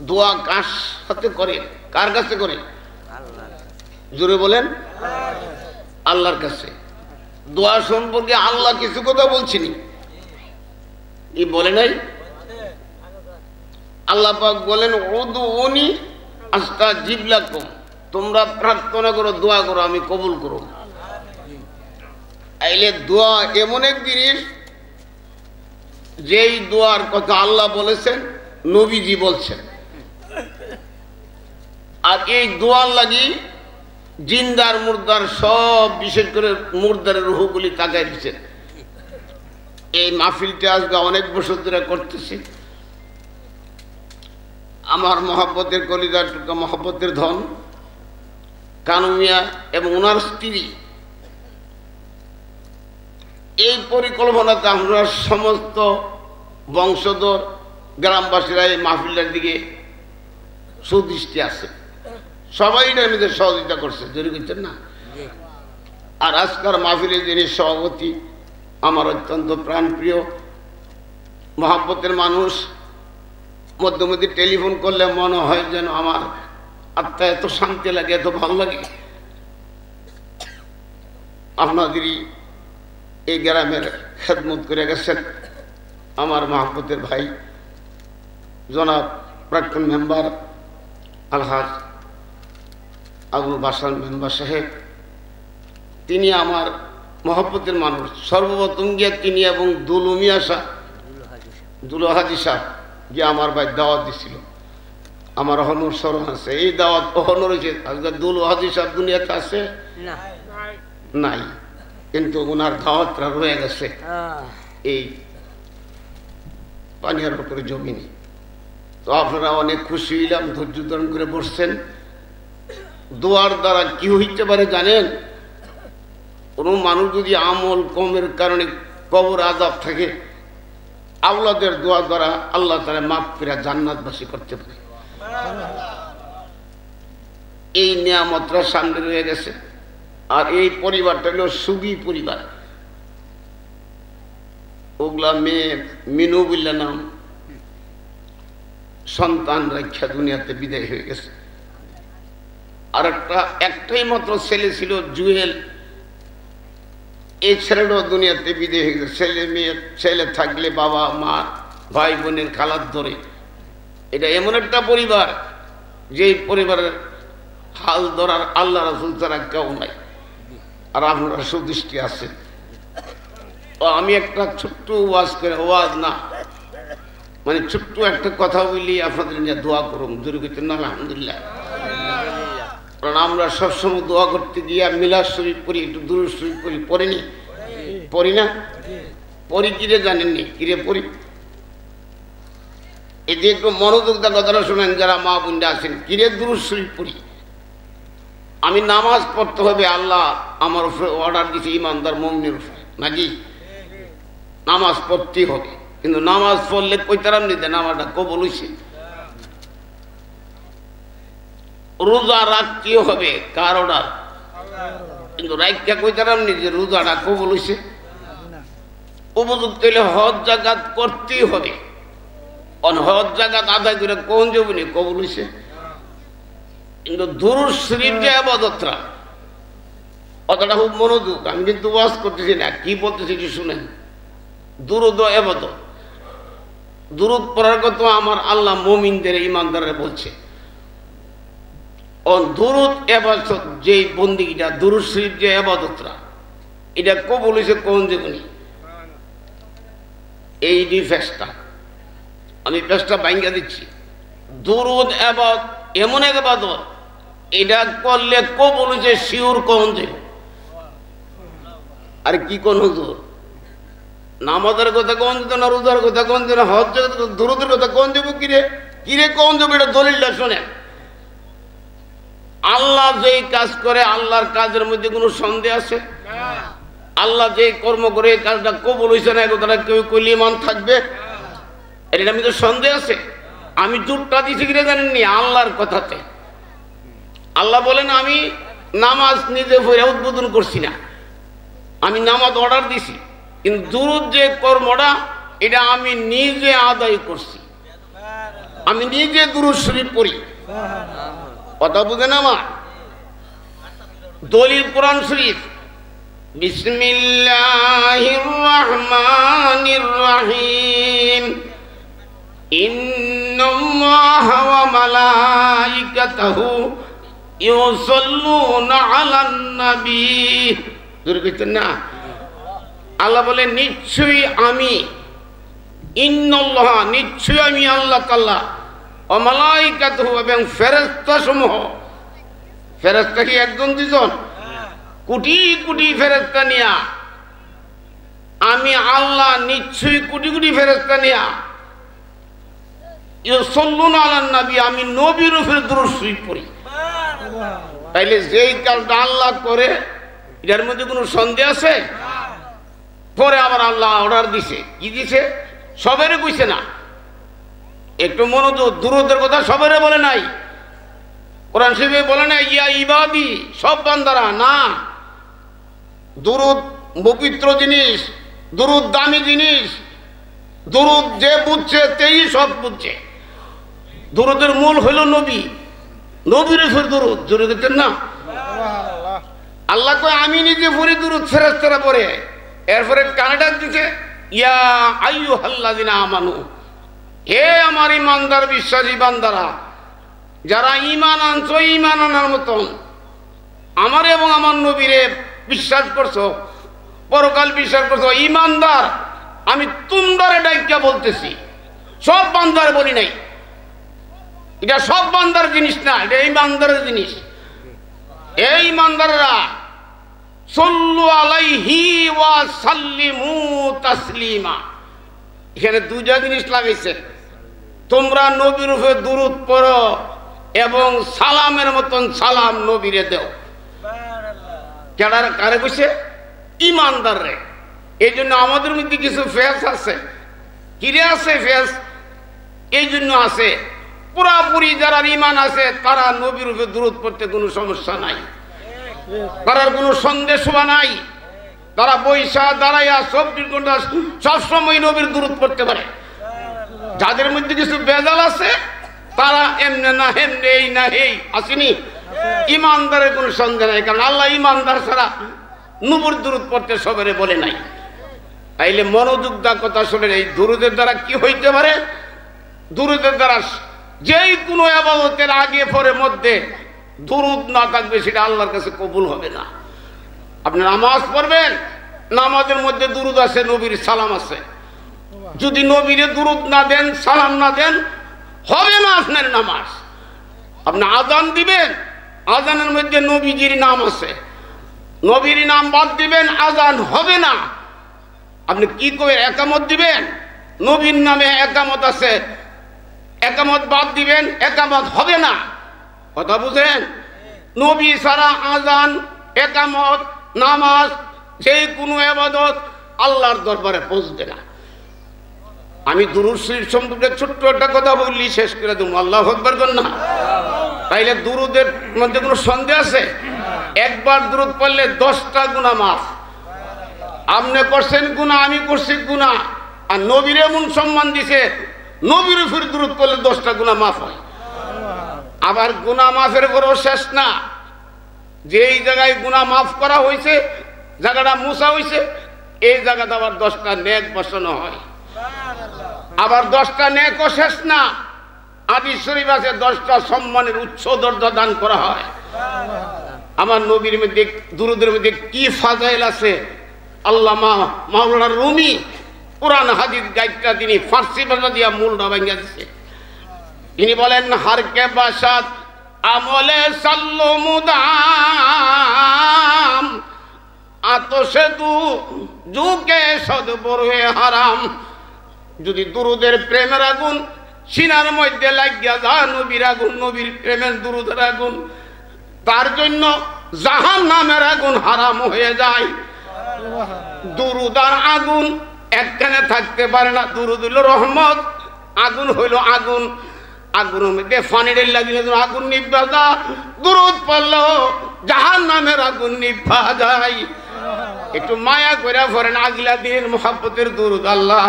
দোয়া কার সাথে করে? কার কাছে করে? জোরে বলেন, আল্লাহর কাছে। দোয়া সম্পর্কে আল্লাহ কিছু কথা বলছিনি, এই বলে নাই? আল্লাহ পাক বলেন উদউনি আস্তাজিব লাকুম, তোমরা প্রার্থনা করো, দোয়া করো, আমি কবুল করব। আইলে দোয়া এমন এক জিনিস, যেই দোয়ার কথা আল্লাহ বলেছেন, নবীজি বলছেন। আর এই দোয়ার লাগি জিন্দার মুর্দার সব, বিশেষ করে মুর্দার রুহগুলি তাকাই দিচ্ছেন। এই মাহফিলটা আজকে অনেক বছর ধরে করতেছি। আমার মহব্বতের কলিজার টুকা, মহব্বতের ধন কানু মিয়া এবং ওনার স্ত্রী, এই পরিকল্পনাতে আমরা সমস্ত বংশধর গ্রামবাসীরা এই মাহফিলটার দিকে সুদৃষ্টি আছে। সবাই নিজেদের সহযোগিতা করছে, জোরে করছেন না? আর আজকাল মাহফিলের যিনি সভাপতি, আমার অত্যন্ত প্রাণপ্রিয় মহব্বতের মানুষ, মধ্যে মধ্যে টেলিফোন করলে মনে হয় যেন আমার আত্মা এত শান্তি লাগে, এত ভালো লাগে। আপনাদেরই এই গ্রামের খেদমত করে গেছেন আমার মহব্বতের ভাই জনাব প্রাক্তন মেম্বার আলহাজ আবুল বাসার মেম্বার সাহেব। তিনি আমার মহব্বতের মানুষ। সর্বপ্রথম গিয়ে তিনি এবং দুলুমিয়া শাহ, দুলু হাজি সাহ গিয়ে আমার ভাই দাওয়াত দিছিল। আমার অহনুর স্মরণ আছে, এই দাওয়াত অহনুর হয়েছে। আজকে দুলু হাজি সাহ দুনিয়াতে আছে নাই, কিন্তু ওনার দাওয়াতটা রয়ে গেছে এই পানিয়ার উপরে জমিনে। তো আপনারা অনেক খুশি হইলাম, ধৈর্য ধারণ করে বসছেন। দোয়ার দ্বারা কি হইতে পারে জানেন? কোনো মানুষ যদি আমল কমের কারণে কবর আযাব থাকে, আওলাদের দোয়া দ্বারা আল্লাহ তাআলা মাফ করে জান্নাতবাসী করতে পারে। এই নিয়ামতটা সামনে রয়ে গেছে। আর এই পরিবারটা হলো সুবি পরিবার। ওগুলা মেয়ে মিনু বললে নাম, সন্তান রাখা দুনিয়াতে বিদায় হয়ে গেছে। আর একটাই মাত্র ছেলে ছিল জুয়েল, এই ছেলেটাও দুনিয়াতে বিদায় হয়ে গেছে। ছেলে মেয়ে, ছেলে থাকলে বাবা মা ভাই বোনের খালাত ধরে। এটা এমন একটা পরিবার, যে পরিবারের হাল ধরার আল্লাহ রাসূল ছাড়া কেউ নাই। আর আপনারা সুদৃষ্টি আছে। আমি একটা ছোট্ট ওয়াজ করে, ওয়াজ না মানে ছোট্ট একটা কথা বলি, আপনাদের নিয়ে দোয়া করুন, জোরে করতেন না আলহামদুলিল্লাহ। কারণ আমরা সবসময় দোয়া করতে গিয়ে মিলাদ শরীফ পড়ি, একটু দুরূদ শরীফ পড়ি, পড়িনি? পড়ি না? পড়ি কিরে জানেননি? কিরে পড়ি? এই যে একটু মনোযোগ দা কথাটা শোনেন যারা মা বোনরা আছেন। কিরে দুরূদ শরীফ পড়ি? আমি নামাজ পড়তে হবে, আল্লাহ আমার উপরে অর্ডার দিয়েছে ইমানদার মুমিনের উপরে, নাকি? নামাজ পড়তেই হবে। কিন্তু নামাজ পড়লে কইতারাম নিতে নামাজটা কবুল হইছে। রোজা রাখতেও হবে, কার অর্ডার? কিন্তু রাইখা কইতারাম নি যে রোজাটা কবুল হইছে। উপযুক্ত হইলে হজ জাকাত করতেই হবে। হজ জাকাত আদায় করে কোন যাবনি কবুল হইছে। কিন্তু দুরূদ শরীফ যে ইবাদতটা, অতটা খুব মনোযোগ। আমি কিন্তু ওয়াজ করতেছি না, কি বলতেছি কি শুনেন। দুরূদ ও ইবাদত, দুরূদ পড়ার কথা আমার আল্লাহ মুমিনদের ইমানদাররা বলছে। ও দুরূদ ইবাদত, যে বন্দেগীটা দুরূদ শরীফ যে ইবাদতটা, এটা কবুল হইছে কোন জীবনী। এই যে ফেসটা, আমি ফেসটা ভাঙ্গা দিচ্ছি। দুরূদ ইবাদত এমন এক ইবাদত, এটা করলে কবুল হইছে শিওর কোন জীবন। আর কি কোন হুজুর নামাজের কথা কোন দিত না, রোজার কথা কোন দিত না, হজ দুরূদের কথা কোন দেব? কিরে কিরে কোন দেব? এটা দলিলটা শোনেন। আল্লাহ যেই কাজ করে, আল্লাহর কাজের মধ্যে কোনো সন্দেহ আছে? আল্লাহ যেই কর্ম করে এই কাজটা কবুল হইছে না, কথাটা কেউ কইলে ইমান থাকবে? এটা আমি তো সন্দেহ আছে। আমি জোরটা দিছি কিরে জানেননি? আল্লাহর কথাতে। আল্লাহ বলেন আমি নামাজ নিজে পড়ে উদ্বোধন করছি না, আমি নামাজ অর্ডার দিছি। কিন্তু দুরূদ যে কর্মটা, এটা আমি নিজে আদায় করছি। আমি নিজে দুরূদ শরীফ পড়ি, কথা বুঝেন আমার? দলিল কোরআন শরীফ, বিসমিল্লাহির রহমানির রহিম, ইন্নাল্লাহা ওয়া মালাইকাতাহু ইউসাল্লুনা আলান নবী। দুর্গিতেন না? আল্লাহ বলে নিশ্চয়ই আমি, ইন্নাল্লাহ নিশ্চয়ই আমি আল্লাহ তাআলা, ওয়া মালাইকাতুহু এবং ফেরেশতা সমূহ। ফেরেশতা কি একজন দুজন? কোটি কোটি ফেরেশতা নিয়া আমি আল্লাহ নিশ্চয়ই কোটি কোটি ফেরেশতা নিয়া ইউসাল্লুনা আলান নবী, আমি নবীর উপরে দুরূদ শরীফ পড়ি। তাইলে যেই কাজটা আল্লাহ করে এর মধ্যে কোনো সন্দেহ আছে? পরে আবার আল্লাহ অর্ডার দিছে, কি দিছে? সবেরে কইছে না, একটু মনোযোগ, দুরূদের কথা সবেরে বলে নাই। কোরআন শরীফে বলে নাই ইয়া ইবাদি, সব বান্দারা না। দুরূদ পবিত্র জিনিস, দুরূদ দামি জিনিস, দুরূদ যে বুঝছে তেই সব বুঝছে। দুরূদের মূল হইল নবী, নবীর উপর দুরূদ। জোরে দিতেন না? আল্লাহ কয় আমি নিজে পড়ি দুরূদ, ফেরেশতারা পড়ে। এরপরে কানাডা দিতে ইয়া আইয়ুহাল্লাযিনা আমানু, হে আমার ইমানদার বিশ্বাসী বান্দারা, যারা ঈমান আনছো, ঈমান আনার মতন আমার এবং আমার নবীরে বিশ্বাস করছো, পরকাল বিশ্বাস করছো, ঈমানদার। আমি তোমরা ডাইকা বলতেছি, সব বান্দার বলি নাই। এটা সব বান্দার জিনিস না, এটা ঈমানদারের জিনিস। এই ঈমানদাররা সাল্লু আলাইহি ওয়া সাল্লিমু তাসলিমা, এখানে দুইটা জিনিস লাগাইছে। তোমরা নবীর উপরে দুরূদ পড়ো এবং সালামের মতন সালাম নবীরে দেও। কেডার কারে কইছে? ঈমানদার রে। এই জন্য আমাদের মধ্যে কিছু ফেস আছে, কিরে আছে ফেস? এই জন্য আছে, পুরাপুরি যারা ঈমান আছে তারা নবীর উপরে দুরূদ পড়তে কোনো সমস্যা নাই, তার কোনো সন্দেহ নাই। তারা বৈশা দাঁড়াইয়া 24 ঘন্টা সবসময় নবীর দুরূদ পড়তে পারে। যাদের মধ্যে কিছু বেজাল আছে তারা এমনে না হেমনে, এই না এই আসেনি, ঈমানদারের কোনো সন্দেহ নাই। কারণ আল্লাহ ঈমানদার ছাড়া নবীর দুরূদ পড়তে সবেরে বলে নাই। তাইলে মনোযোগ দা কথা শুনেন, এই দুরূদের দ্বারা কি হইতে পারে? দুরূদের দ্বারা যেই কোনো ইবাদতের আগে পরে মধ্যে দুরূদ না থাকবে সেটা আল্লাহর কাছে কবুল হবে না। আপনি নামাজ পড়বেন, নামাজের মধ্যে দুরূদ আছে, নবীর সালাম আছে। যদি নবীরে দুরূদ না দেন, সালাম না দেন, হবে না আপনার নামাজ। আপনি আজান দিবেন, আজানের মধ্যে নবীজির নাম আছে, নবীর নাম বাদ দিবেন, আজান হবে না। আপনি কি করে একামত দিবেন? নবীর নামে একামত আছে, একামত বাদ দিবেন, একামত হবে না। কথা বুঝেন? নবী ছাড়া আজান, একামত, নামাজ, যে কোনো ইবাদত আল্লাহর দরবারে পৌঁছবে না। আমি দুরূদ শরীফ সম্পর্কে ছোট্ট একটা কথা বললি, শেষ করে দেবো। আল্লাহু আকবার কর না। তাইলে দুরূদের মধ্যে কোনো সন্দেহ আছে? একবার দুরূদ পড়লে 10টা গুনাহ মাফ। আপনি করছেন গুনাহ, আমি করছি গুনাহ, আর নবীর এমন সম্মান দিছে, নবীর উপর দুরূদ পড়লে 10টা গুনাহ মাফ হয়। আবার গুনাহ মাফের পরও শেষ না, যেই জায়গায় গুনাহ মাফ করা হয়েছে, জায়গাটা মুছা হয়েছে, এই জায়গাটা আবার 10টা নেক বসানো হয়। আবার 10টা নেকও শেষ না, হাদিস শরীফ আছে 10টা সম্মানের উচ্চ দরজা দান করা হয়। আমার নবীর মধ্যে দুরূদের মধ্যে কি ফাজাইল আছে! আল্লামা মাওলানা রুমি কোরআন হাদিস গাইডটা তিনি ফার্সি ভাষা দিয়া মূলটা ভাঙিয়া দিচ্ছে। তিনি বলেন, হারকে বাসাত আমলে সাল্লু মুদাম, আতশে দু যুগে সদবরে হারাম। যদি দুরূদের প্রেমের আগুন সিনার মধ্যে লাগিয়া যায়, নবীর আগুন, নবীর প্রেমের দুরূদের আগুন, তার জন্য জাহান্নামের আগুন হারাম হয়ে যায়। দুরূদ আর আগুন একখানে থাকতে পারে না। দুরূদ হইল রহমত, আগুন হইল আগুন। আগুনের মধ্যে ফানির লাগিলে আগুন নিভা যায়, দুরূদ পড়লেও জাহান্নামের আগুন নিভা যায়। একটু মায়া করে পড়েন, আগলা দিনের মুহাব্বতের দুরূদ। আল্লাহ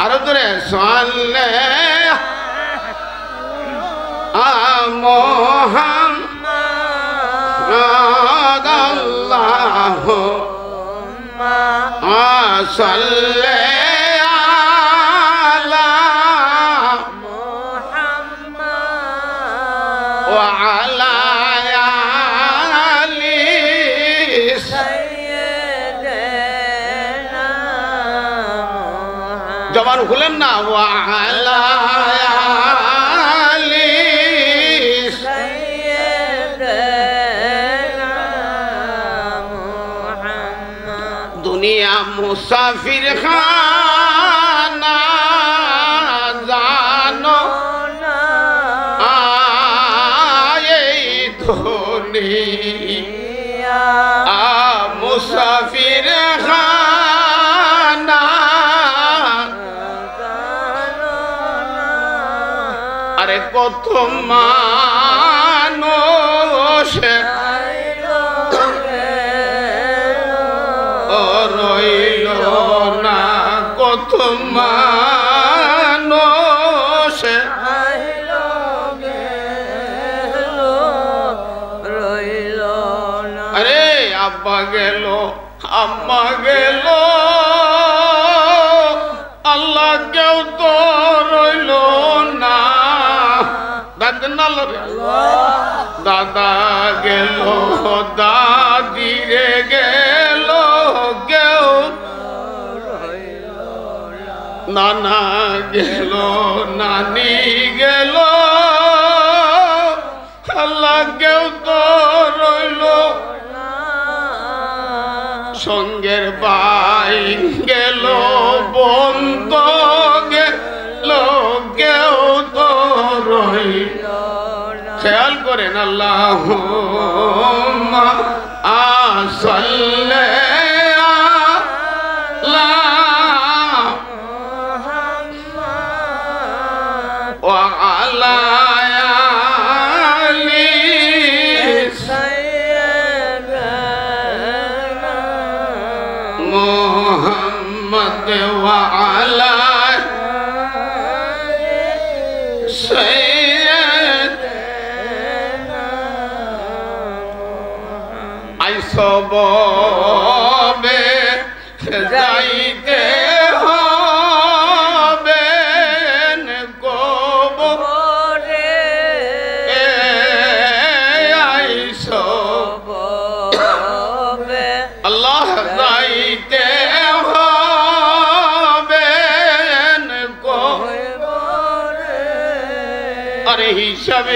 আরো ধরে সাল্লে মুহাম্মাদ আল্লাহুম্মা সাল্লি আলা মুহাম্মাদ ওয়া আলা আলি সাইয়্যিদিনা মুহাম্মদ জবান খুলেন না ওয়া আলা মুসাফির খানা জানো না এই দুনিয়া মুসাফির খানা জানো না আরে কত মানুষ রইল না কত মানুষ রইল না আরে আব্বা গেল আম্মা গেল আল্লাহ কেউ তো রইল না দাদা গেল দাদি রে গেল কেউ নানা গেল নানি গেল আল্লাহ কেউ তো রইল সঙ্গের ভাই গেল বন্ধু গেল কেউ তো রইল খেয়াল করেন আল্লাহুম্মা সাল্লি আলা মুহাম্মাদ ওয়া আলা আলি সাইয়্যিদিনা মুহাম্মদ ওয়া আলা সবে যাইতে হবে কবরে আইসবে আল্লাহ যাইতে হবে কবরে আরে হিসাব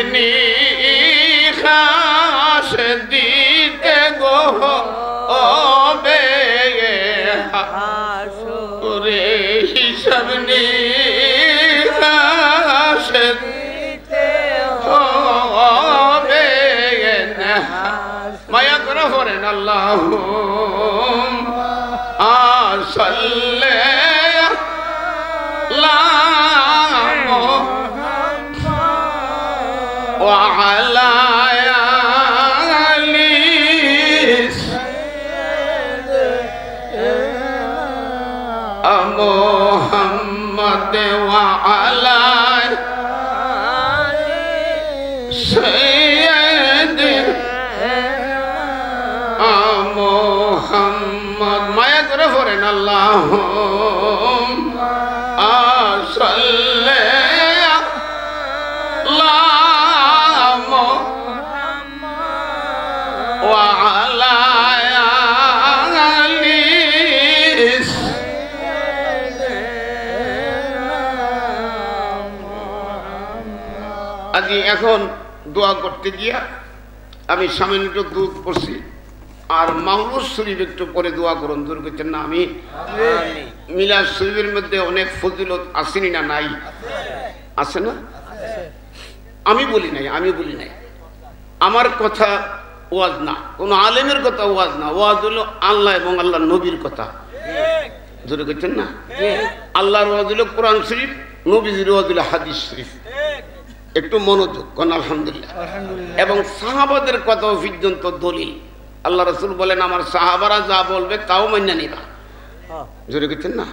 নিখাস দিতে গো ওবে হাসরে হিসাব নিকাশ দিতে হবে মায়া করে পড়েন আল্লাহুম্মা সাল্লি আলা মুহাম্মাদ ওয়া আলা محمد وعلى سيدنا محمد ما يقرفون اللهم صل على محمد وعلى আজি এখন দোয়া করতে গিয়া আমি সামান্য একটু দুধ পড়ছি আর মাউলুদ শরীফ একটু পরে দোয়া করুন দূর করছেন না আমি মিলাদ শরীফের মধ্যে অনেক ফজিলত আসেনি না নাই আছে না আমি বলি নাই আমার কথা ওয়াজ না কোনো আলেমের কথা ওয়াজ না ওয়াজ হলো আল্লাহ এবং আল্লাহর নবীর কথা দূর করছেন না আল্লাহর ওয়াজ হলো কোরআন শরীফ নবীজির ওয়াজ হলো হাদিস শরীফ একটু মনোযোগ কোন আলহামদুলিল্লাহ এবং সাহাবাদের কথা পর্যন্ত দলিল আল্লাহ রাসূল বলেন আমার সাহাবারা যা বলবে তাও মান্য নিবা জোরে করছেন না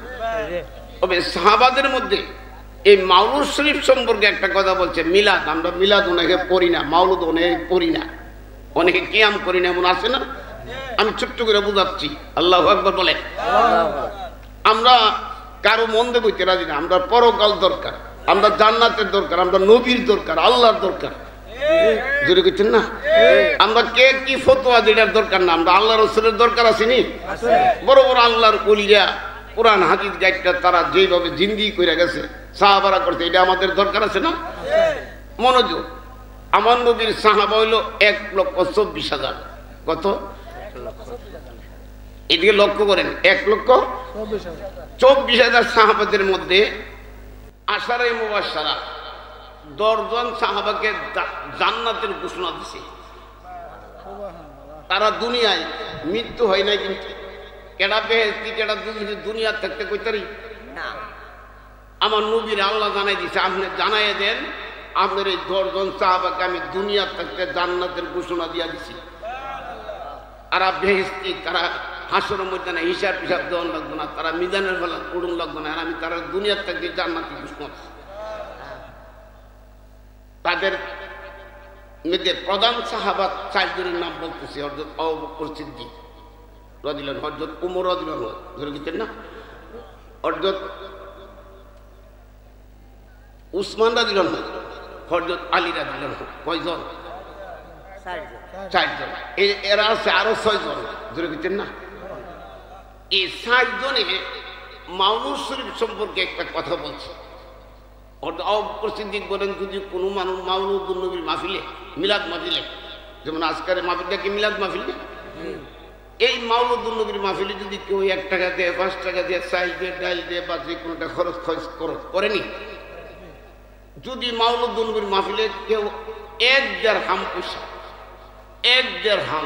তবে সাহাবাদের মধ্যে এই মাওলুদ শরীফ সম্পর্কে একটা কথা বলছে, মিলাদ। আমরা মিলাদ অনেকে পড়ি না, মাওলুদ অনেকে পড়ি না, অনেকে কিয়াম করি না, এমন আছে না? আমি ছোট্ট করে বুঝাচ্ছি। আল্লাহু আকবার বলে। আমরা কারো মন্দে বইতে রাজি না। আমরা পরকাল দরকার, আমরা জান্নাতের দরকার, আমরা নবীর দরকার, আল্লাহর দরকার। জোরে করছেন না? আমরা কে কি ফতোয়া দেওয়ার দরকার না, আমরা আল্লাহ রাসূলের দরকার আছেনি। বড় বড় আল্লাহর ওলিরা কোরআন হাদিস গাইডটা তারা যেভাবে জিন্দেগি করে গেছে, সাহাবারা করতে, এটা আমাদের দরকার আছে না? মনোযোগ, আমার নবীর সাহাবা হইল 1,24,000। কত? এদিকে লক্ষ্য করেন, 1,24,000 সাহাবাদের মধ্যে আশারে মুবাশশারা 10 জন সাহাবাকে জান্নাতের ঘোষণা দিছে। তারা দুনিয়ায় মৃত্যু হয় নাই, কিন্তু কেডা বেহেশতি কেডা দুনিয়া থাকতে কইতারি না। আমার নবীর আল্লাহ জানাই দিছে, আপনি জানাই দেন আপনার এই 10 জন সাহাবাকে আমি দুনিয়া থাকতে জান্নাতের ঘোষণা দিয়া দিছি। আর বেহেশতি তারা হাসর ময়দানে হিসাব পিসাব দেওয়ান লাগতো না, তারা মিজানের বেলা উড়ুন লাগতো না, আর আমি তারা দুনিয়ার থাকতে জান্নাতি ঘোষণা দিছি। তাদের মধ্যে প্রধান সাহাবা 4 জনের নাম বলতেছি। হযরত আবু বকর সিদ্দিক রাদিয়াল্লাহু আনহু, হযরত ওমর রাদিয়াল্লাহু আনহু, ধরে গেছেন না? হযরত উসমান রাদিয়াল্লাহু আনহু, হযরত আলী রাদিয়াল্লাহু আনহু। কয়জন? 4 জন। এরা আছে আরো 6 জন, ধরে গেছেন না? এই 4 জনে মাওলুদ শরীফ সম্পর্কে একটা কথা বলছে। আবু বকর সিদ্দিক বলেন, যদি কোনো মানুষ মাওলুদুন নবীর মাহফিলে, মিলাদ মাহফিলে, যেমন আজকের মাহফিলটা কি মিলাদ মাহফিল না? এই মাওলুদুন নবীর মাহফিলে যদি কেউ 1 টাকা দিয়ে, 5 টাকা দিয়ে, চাল দিয়ে, ডাল দিয়ে বা যে কোনোটা খরচ করেনি, যদি মাওলুদুন নবীর মাহফিলে কেউ 1 দিরহাম পয়সা, 1 দিরহাম,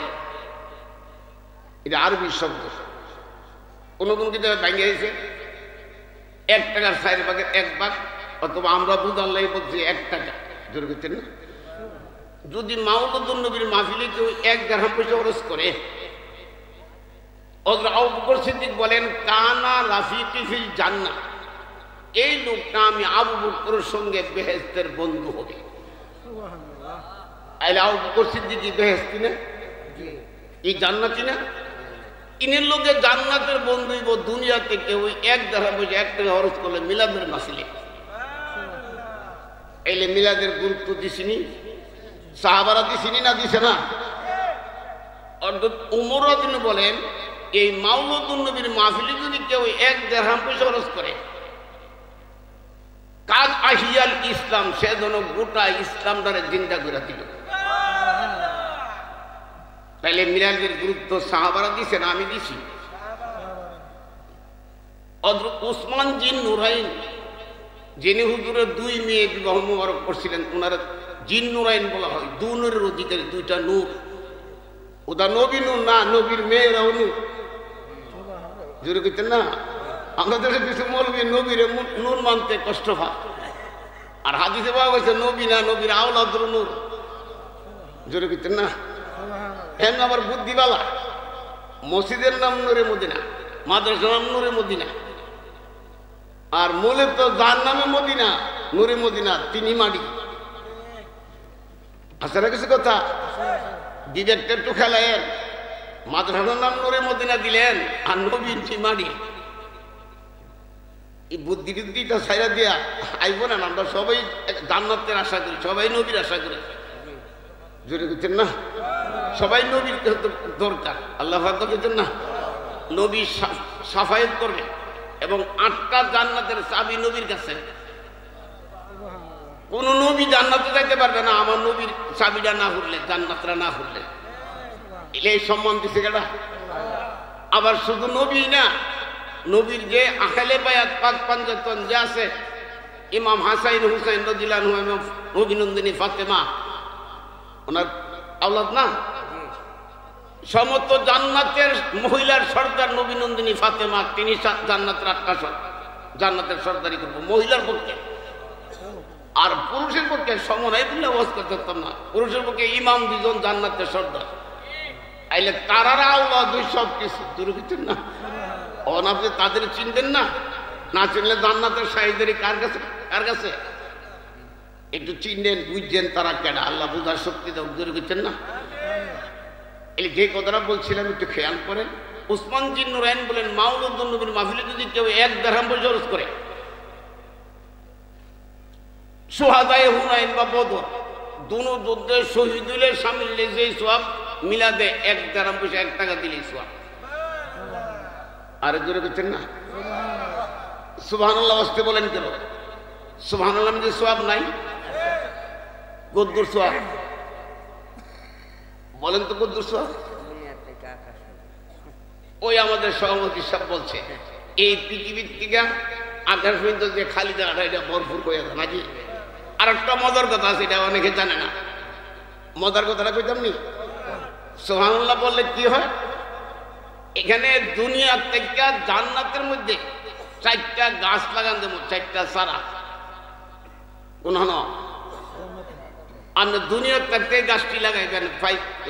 এটা আরবি শব্দ, কোন কোন কিতাবে ভাঙিয়ে দিয়েছে 1 টাকার 4 ভাগের 1 ভাগ, অথবা আমরা বুঝাল্লাই বলছি 1 টাকা, জোর করছেন না? যদি মাওলুদুন নবীর মাহফিলে কেউ 1 দিরহাম পয়সা খরচ করে, হযরত আবু বকর সিদ্দিক বলেন, কানা রাফিকি ফিল জান্নাহ, এই লোকটা আমি আবু বকরের সঙ্গে বেহেশতের বন্ধু হবে। সুবহানাল্লাহ। আইলে আবু বকর সিদ্দিক কি বেহেশতি না? এই জান্নাতি না? ইনের লোকে জান্নাতের বন্ধু হইব দুনিয়াতে কেউ 1 দিরহাম পয়সা 1 টাকা খরচ করলে মিলাদের মাহফিলে। এলে মিলাদের গুরুত্ব দিছিনি? সাহাবারা দিছিনি না দিছে না? অর্থাৎ ওমর রাদিয়াল্লাহু বলেন, এই মাওলুদুন নবীর মাহফিলে যদি কেউ 1 দিরহাম পয়সা খরচ করে, কাজ আহিয়াল ইসলাম, সে যেন গোটা ইসলামটারে জিন্দা করে দিল। তাইলে মিলাদের গুরুত্ব সাহাবারা দিছে না আমি দিছি? হযরত উসমান জিন নুরাইন, যিনি হুজুরের 2 মেয়ে বিবাহ মোবারক করছিলেন, ওনার জিন নুরাইন বলা হয়। 2 নূরের অধিকারী, 2টা নূর। ওটা নবী নূর না, নবীর মেয়েরাও নূর। জোরে কইতেন না? আমাদের কিছু মৌলবী নবীর নূর মানতে কষ্ট হয়, আর হাদিসে পাওয়া গেছে নবী না, নবীর আওলাদুর নূর। জোরে কইতেন না? হ্যাঁ, আবার বুদ্ধিবালা। মসজিদের নাম নূরে মদিনা, মাদ্রাসার নাম নূরে মদিনা, আর মূলে তো যার নামে মদিনা, নূরে মদিনা, তিনি মাটি। আছে না কিছু কথা? বিবেকটা একটু খেলায়েন। মাদ্রাসার নাম নূরে মদিনা দিলেন, আর নবীর মাটি। এই বুদ্ধি টুদ্ধিটা ছাইরা দিয়া আইব না। আমরা সবাই জান্নাতের আশা করি, সবাই নবীর আশা করি। জোরে করছেন না? সবাই নবীর দরকার। আল্লাহ বলছেন না, নবী সাফায়েত করবে এবং 8টা জান্নাতের চাবি নবীর কাছে। কোন নবী জান্নাতে যাইতে পারবে না আমার নবীর চাবিটা না হলে, জান্নাতরা না হলে। এই সম্মান দিছে কেডা? আবার শুধু নবী না, নবীর যে আহলে বায়াত 5 পাঞ্জাতন যে আছে, ইমাম হাসান হুসাইন রাদিয়াল্লাহু আনহু, নবী নন্দিনী ফাতেমা, ওনার আওলাদ না? সমস্ত জান্নাতের মহিলার সর্দার নবী নন্দিনী ফাতেমা, তিনি জান্নাতের 8টা জান্নাতের সর্দারি করবো মহিলার পক্ষে। আর পুরুষের পক্ষে সমনাই বলে অবস্থা করতাম না। পুরুষের পক্ষে ইমাম 2 জন জান্নাতের সর্দার, আইলে তারারা আওলাদ সব কিছু। দূর হচ্ছেন না? আপনি তাদের চিনতেন না? না চিনলে জান্নাতের শাহিদেরই কার কাছে কার কাছে একটু চিনলেন বুঝছেন তারা কেডা আল্লাহ বুঝার শক্তি দাও জোরে করছেন না এই যে কথাটা বলছিলাম একটু খেয়াল করেন উসমান জিন নুরাইন বলেন মাউলুদুন নবীর মাহফিলে যদি কেউ 1 দিরহাম খরচ করে সুহাদায়ে হুনাইন বা বদর দুনো যুদ্ধে শহীদ হলে শামিল যে সওয়াব মিলাদে 1 দিরহাম পয়সা 1 টাকা দিলেই সওয়াব আর জোরে করছেন না সুবহানাল্লাহ ওয়াস্তে বলেন কেন সুবহানাল্লাহ মানে সওয়াব নাই কদ্দুর সওয়াব বলেন তো কদ্দুর সওয়াব ওই আমাদের সভাপতি সাহেব বলছে এই পৃথিবীর থেকে আকাশ পর্যন্ত যে খালি জায়গাটা এটা ভরপুর করে আছে নাকি আর একটা মজার কথা আছে এটা অনেকে জানে না মজার কথাটা কইতাম নি সুবহানাল্লাহ বললে কি হয় এখানে দুনিয়া থেকে জান্নাতের মধ্যে 4টা গাছ লাগান দেবো 4টা চারা কোন হন আপনি দুনিয়ার থেকে গাছটি লাগাইবেন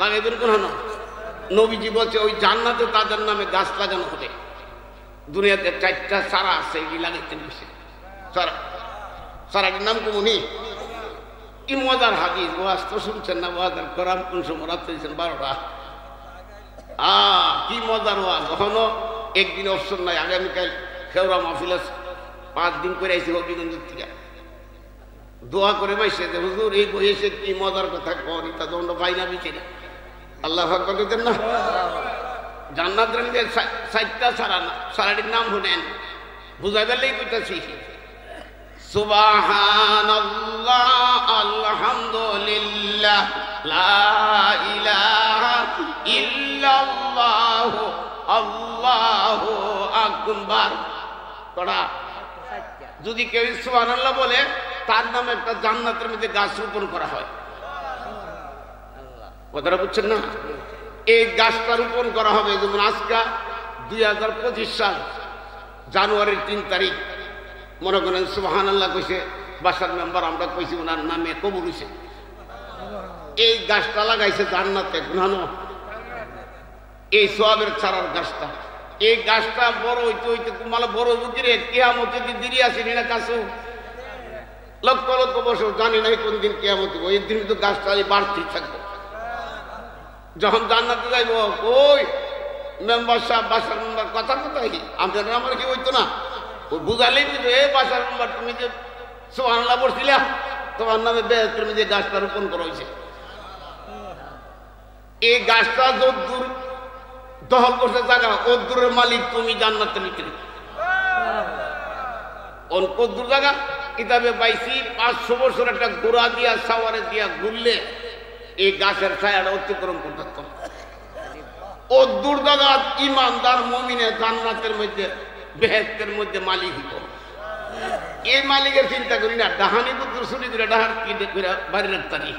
লাগাইবেন কোন হন নবীজি বলছে ওই জান্নাতে তাদের নামে গাছ লাগানো হবে দুনিয়াতে 4টা চারা আছে এগুলি লাগাইতেন বেশি চারাটির নাম কমনি কি মজার হাদিস ওয়াজ তো শুনছেন না ওয়াজের কোরআন কোন সময় রাত দিয়েছেন 12টা কি মজার ওয়াজ কখনো একদিন অপশন নাই আগামীকাল খেওরা মাহফিল 5 দিন করে আইসি হবিগঞ্জের থেকে দোয়া করে মাইছে যে হুজুর এই বয়সে কি মজার কথা কর এটা দণ্ড পাই না বিচে না আল্লাহ আকবার কইতেন না জান্নাতের মধ্যে 4টা সারাটির নাম শুনেন বুঝাই পেলেই কইতাছি সুবহানাল্লাহ আলহামদুলিল্লাহ লা ইলাহা ইল্লাল্লাহ আল্লাহু আকবার কড়া যদি কেউ সুবহানাল্লাহ বলে তার নামে একটা জান্নাতের মধ্যে গাছ রোপণ করা হয় কথাটা বুঝছেন না এই গাছটা রোপণ করা হবে যেমন আজকে 2025 সাল জানুয়ারির 3 তারিখ মনে করেন সুবহানাল্লাহ কইছে বাসার মেম্বার আমরা কইছি ওনার নামে কবুল হইছে এই গাছটা লাগাইছে জান্নাতে গুনানো এই সওয়াবের ছাড়ার গাছটা এই গাছটা বড় হইতে হইতে কুমালা বড় বুকিরে কিয়ামতে কি দেরি আছে না কাছে লক্ষ লক্ষ বছর জানি নাই কোন দিন কিয়ামত হবে এই দিন তো গাছটা বাড়তেই থাকবে যখন জান্নাতে যাইব ওই মেম্বার সাহেব বাসার মেম্বার কথা কোথায় আমাদের আমার কি হইতো না ওই বুঝালেই বুঝতো এ বাসার মেম্বার তুমি যে সুবহানাল্লাহ পড়ছিলা তোমার নামে বেহেশতের মধ্যে গাছটা রোপণ করা হয়েছে এই গাছটা যদ্দূর দখল করছে জায়গা কদ্দুরের মালিক তুমি জান্নাতের ভিতরে কদ্দুর জায়গা কিতাবে পাইছি 500 বছর একটা ঘোড়া দিয়া সাওয়ারে দিয়া ঘুরলে এই গাছের ছায়াটা অতিক্রম করতে পারতাম কদ্দুর জায়গা ইমানদার মুমিনে জান্নাতের মধ্যে বেহেশতের মধ্যে মালিক হইব এই মালিকের চিন্তা করি না ডাহানি পুত্র চুরি করে ডাহার কি করে বাড়ি রাখতানি